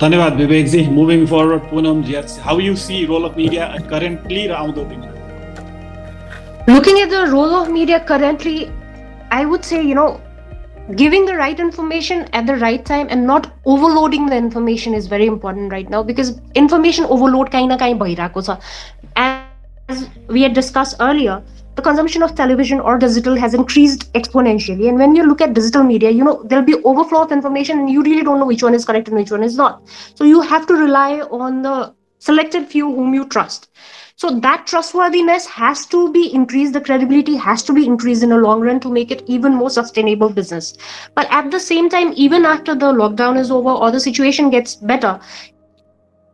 Speaker 1: धन्यवाद Vivek ji. Moving forward Punam ji, how you see role of media currently र आउँदो दिनमा?
Speaker 4: Looking at the role of media currently, I would say, giving the right information at the right time and not overloading the information is very important right now, because information overload kahin na kahin bhayirako cha. As we had discussed earlier, the consumption of television or digital has increased exponentially, and when you look at digital media, there'll be overflow of information and you really don't know which one is correct and which one is not. So you have to rely on the selected few whom you trust. So that trustworthiness has to be increased, the credibility has to be increased in the long run to make it even more sustainable business. But at the same time, even after the lockdown is over or the situation gets better,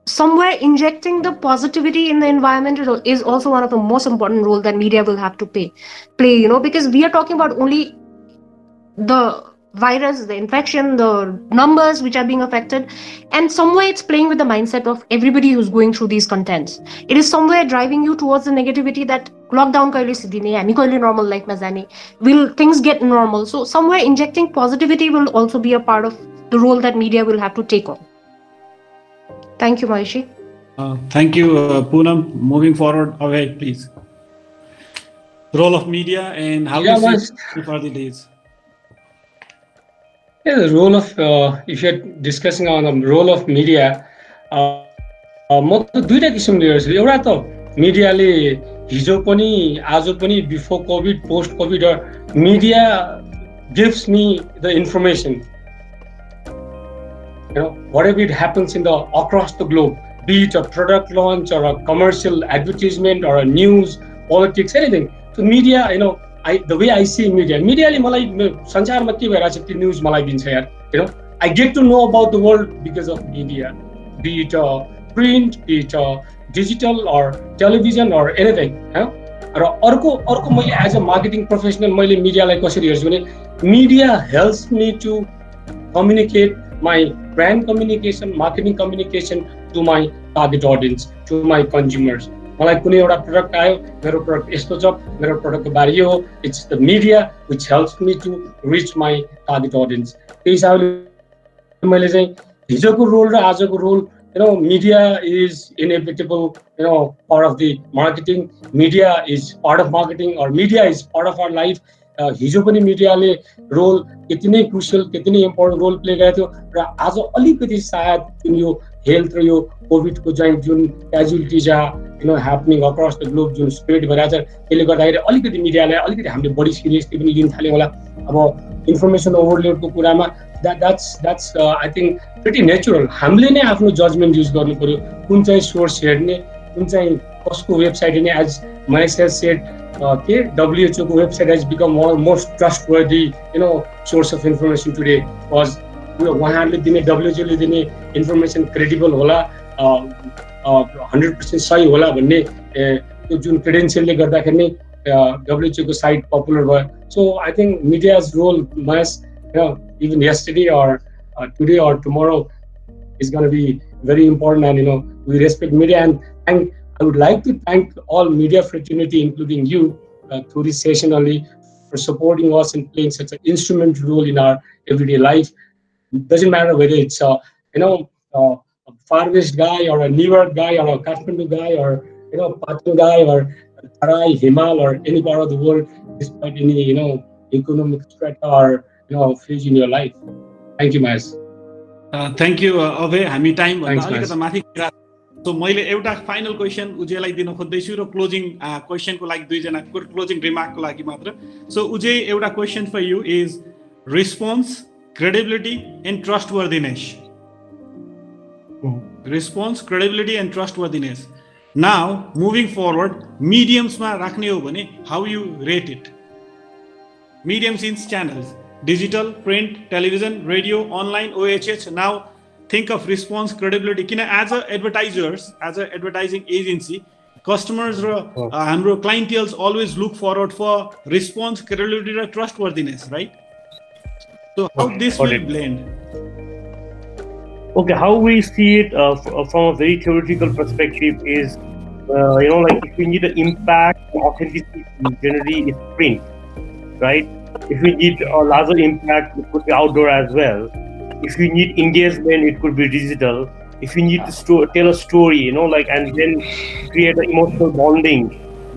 Speaker 4: somewhere injecting the positivity in the environment is also one of the most important roles that media will have to play, because we are talking about only the virus, the infection, the numbers which are being affected, and somewhere it's playing with the mindset of everybody who's going through these contents. It is somewhere driving you towards the negativity that lockdown kaile sidine, हामी कहिले normal life मा जाने, will things get normal? So somewhere injecting positivity will also be a part of the role that media will have to take on. Thank you, Mahesh.
Speaker 1: Thank you, Punam. Moving forward, Abhay, please. Role of media and how you see for the days.
Speaker 5: Yeah, the role of, if you're discussing on the role of media, म त दुईटा किसिमले हेर्छु. एउटा त मिडियाले हिजो पनि आज पनि before covid post covid media gives me the information, whatever it happens across the globe, be it a product launch or a commercial advertisement or a news, politics, anything. So media, the way I see media ले मलाई संसारमा के भइरहेछ त्यो news मलाई दिन्छ यार. I get to know about the world because of media, be it print, be it digital or television or anything. र अर्को मैले एज अ मार्केटिङ प्रोफेसनल मैले मिडियालाई कसरी हेर्छु भने media helps me to communicate my brand communication, marketing communication to my target audience, to my consumers. मलाई कुनै एउटा प्रोडक्ट आयो, मेरो प्रोडक्ट यस्तो छ, मेरो प्रोडक्टको बारे यो हो, it's the media which helps me to reach my target audience. त्यही हिसाबले मैले चाहिँ हिजोको रोल र आजको role, media is inevitable, part of the marketing. Media is part of marketing, or media is part of our life. हिजो पनि मिडियाले रोल यति नै क्रुसियल, यति नै इम्पोर्टेन्ट रोल प्ले गरेको थियो र आज अलिकति सायद जुन यो हेल्थ र यो कोभिडको चाहिँ जुन casualties happening across the globe जुन स्प्रेड भइरहेको छ त्यसले गर्दाखेरि अलिकति मिडियालाई अलिकति हामीले बढी सिरियसली पनि लिन थाल्यौँ होला। अब इन्फर्मेसन ओभरलोडको कुरामा that's I think pretty natural. हामीले नै आफ्नो जजमेन्ट युज गर्नु पर्यो, कुन चाहिँ सोर्स हेर्ने, कुन चाहिँ कसको वेबसाइट हेर्ने। एज महेश सेड WHO को website has become one of the most trustworthy, source of information today, because उहाँहरूले दिने WHO ले दिने information credible होला, 100% सही होला भन्ने त्यो जुन credential ले गर्दाखेरि नै WHO को site popular भयो। So I think media's role must, even yesterday or today or tomorrow is going to be very important, and we respect media, and I would like to thank all media fraternity, including you, through this session only, for supporting us and playing such an instrumental role in our everyday life. It doesn't matter whether it's a Far West guy or a New York guy or a Kathmandu guy or Patna guy or Tarai, Himal or any part of the world, despite any economic strata or phase in your life. Thank you, Mahesh.
Speaker 1: Thank you, Abhay. हामी time भन्दा अलिकति माथि कुरा। So मैले एउटा final question उजयलाई दिन खोज्दैछु र क्लोजिङ क्वेसनको लागि दुईजना क्लोजिङ रिमार्कको लागि मात्र। सो उजय, एउटा question for you is response, credibility and trustworthiness. Response, credibility and trustworthiness. Now moving forward मिडियम्समा राख्ने हो भने how you rate it? Mediums इन्स channels, digital, print, television, radio, online, OHH. Now think of response, credibility. As a advertisers, as an advertising agency, customers and clientele always look forward for response, credibility, and trustworthiness, right? So how this will blend?
Speaker 2: Okay, how we see it from a very theoretical perspective is, like if we need an impact, authenticity, generally it's print, right? If we need a larger impact, it could be outdoor as well. If we need engagement, it could be digital. If we need to tell a story, and then create an emotional bonding,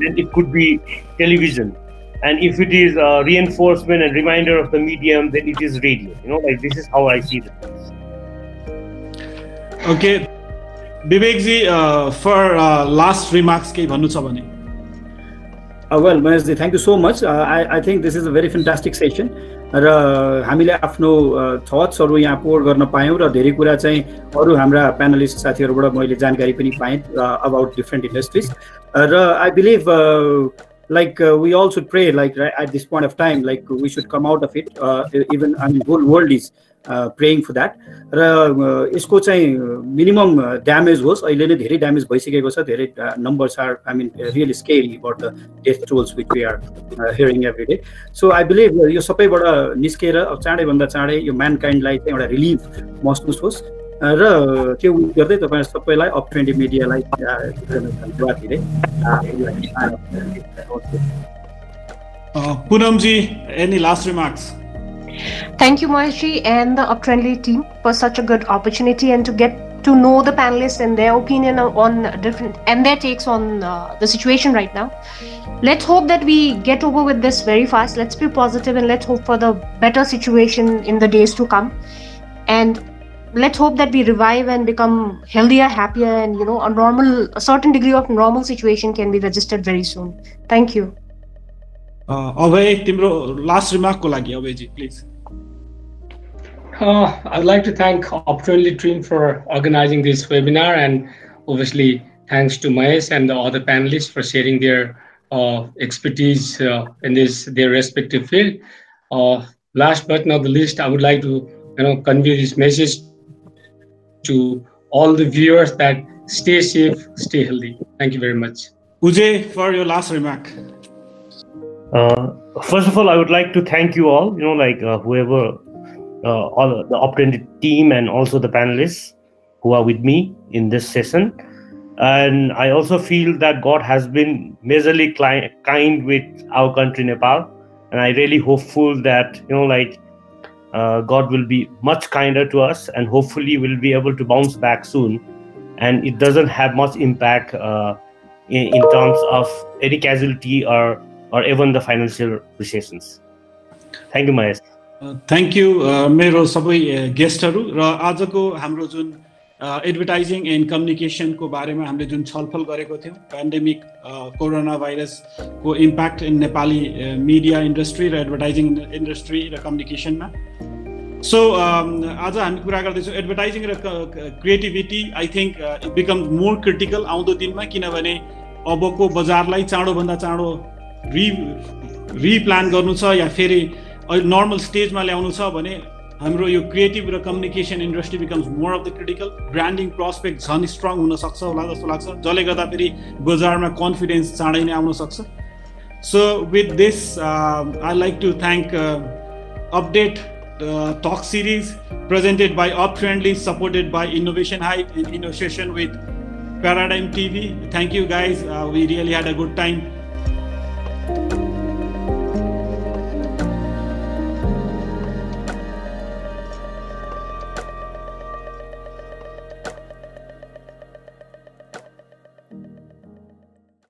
Speaker 2: then it could be television. And if it is reinforcement and reminder of the medium, then it is radio. This is how I see it.
Speaker 1: Okay, Vivek.J, for last remarks, के भन्नु छ भने?
Speaker 3: Well, Mahesh, thank you so much. I think this is a very fantastic session. र हामीले आफ्नो थट्सहरू यहाँ पोर गर्न पायौँ र धेरै कुरा चाहिँ अरू हाम्रा प्यानलिस्ट साथीहरूबाट मैले जानकारी पनि पाएँ अबाउट डिफ्रेन्ट इन्डस्ट्रिज। र I believe like we all should pray, like at this point of time, like we should come out of it. Even whole world is praying for that. र यसको चाहिँ minimum damage होस्। अहिले नै धेरै damage भइसकेको छ, धेरै numbers are really scary about the death tolls which we are hearing every day. So I believe यो सबैबाट निस्केर अब चाँडै भन्दा चाँडै यो म्यानकाइन्डलाई चाहिँ एउटा रिलिफ महसुस होस् र त्यो गर्दै तपाईहरु सबैलाई अपट्रेन्डी मिडियालाई धन्यवाद दिँदै
Speaker 1: Punam.G, any last remarks?
Speaker 4: Thank you, Mahesh and the Uptrendly team for such a good opportunity and to get to know the panelists and their opinion on different and their takes on the situation right now. Let's hope that we get over with this very fast. Let's be positive and let's hope for the better situation in the days to come. And let's hope that we revive and become healthier, happier, and a certain degree of normal situation can be registered very soon. Thank you.
Speaker 1: Abhay, timro last remark ko lagi, Abhay-ji, please.
Speaker 5: I'd like to thank Uptrendly team for organizing this webinar, and obviously thanks to Mahesh and the other panelists for sharing their expertise in their respective field. Last but not the least, I would like to convey this message to all the viewers that stay safe, stay healthy. Thank you very much.
Speaker 1: Ujay, for your last remark.
Speaker 2: First of all, I would like to thank you all, whoever, all the Uptrendly team and also the panelists who are with me in this session. And I also feel that God has been majorly kind with our country, Nepal. And I really hopeful that, God will be much kinder to us, and hopefully we'll be able to bounce back soon. And it doesn't have much impact in terms of any casualty or even the financial recessions. Thank you, Mahesh.
Speaker 1: Thank you, मेरो सबै गेस्टहरू र आजको हाम्रो जुन advertising and कम्युनिकेसनको बारेमा हामीले जुन छलफल गरेको थियौँ, पेन्डेमिक कोरोना भाइरसको impact in Nepali media industry र एडभर्टाइजिङ इन्डस्ट्री र कम्युनिकेसनमा। सो आज हामी कुरा गर्दैछौँ एडभर्टाइजिङ र creativity. I think it becomes more critical आउँदो दिनमा, किनभने अबको बजारलाई चाँडोभन्दा चाँडो रिप्लान गर्नु छ या फेरि नर्मल स्टेजमा ल्याउनु छ भने हाम्रो यो क्रिएटिभ र communication industry becomes more of the critical. Branding prospect झन् स्ट्रङ हुन सक्छ होला जस्तो लाग्छ, जसले गर्दा फेरि बजारमा कन्फिडेन्स चाँडै नै आउन सक्छ। So with this I like to thank update talk series presented by Uptrendly, supported by Innovation Hive in association with Paradygm TV. Thank you guys. We really had a good time.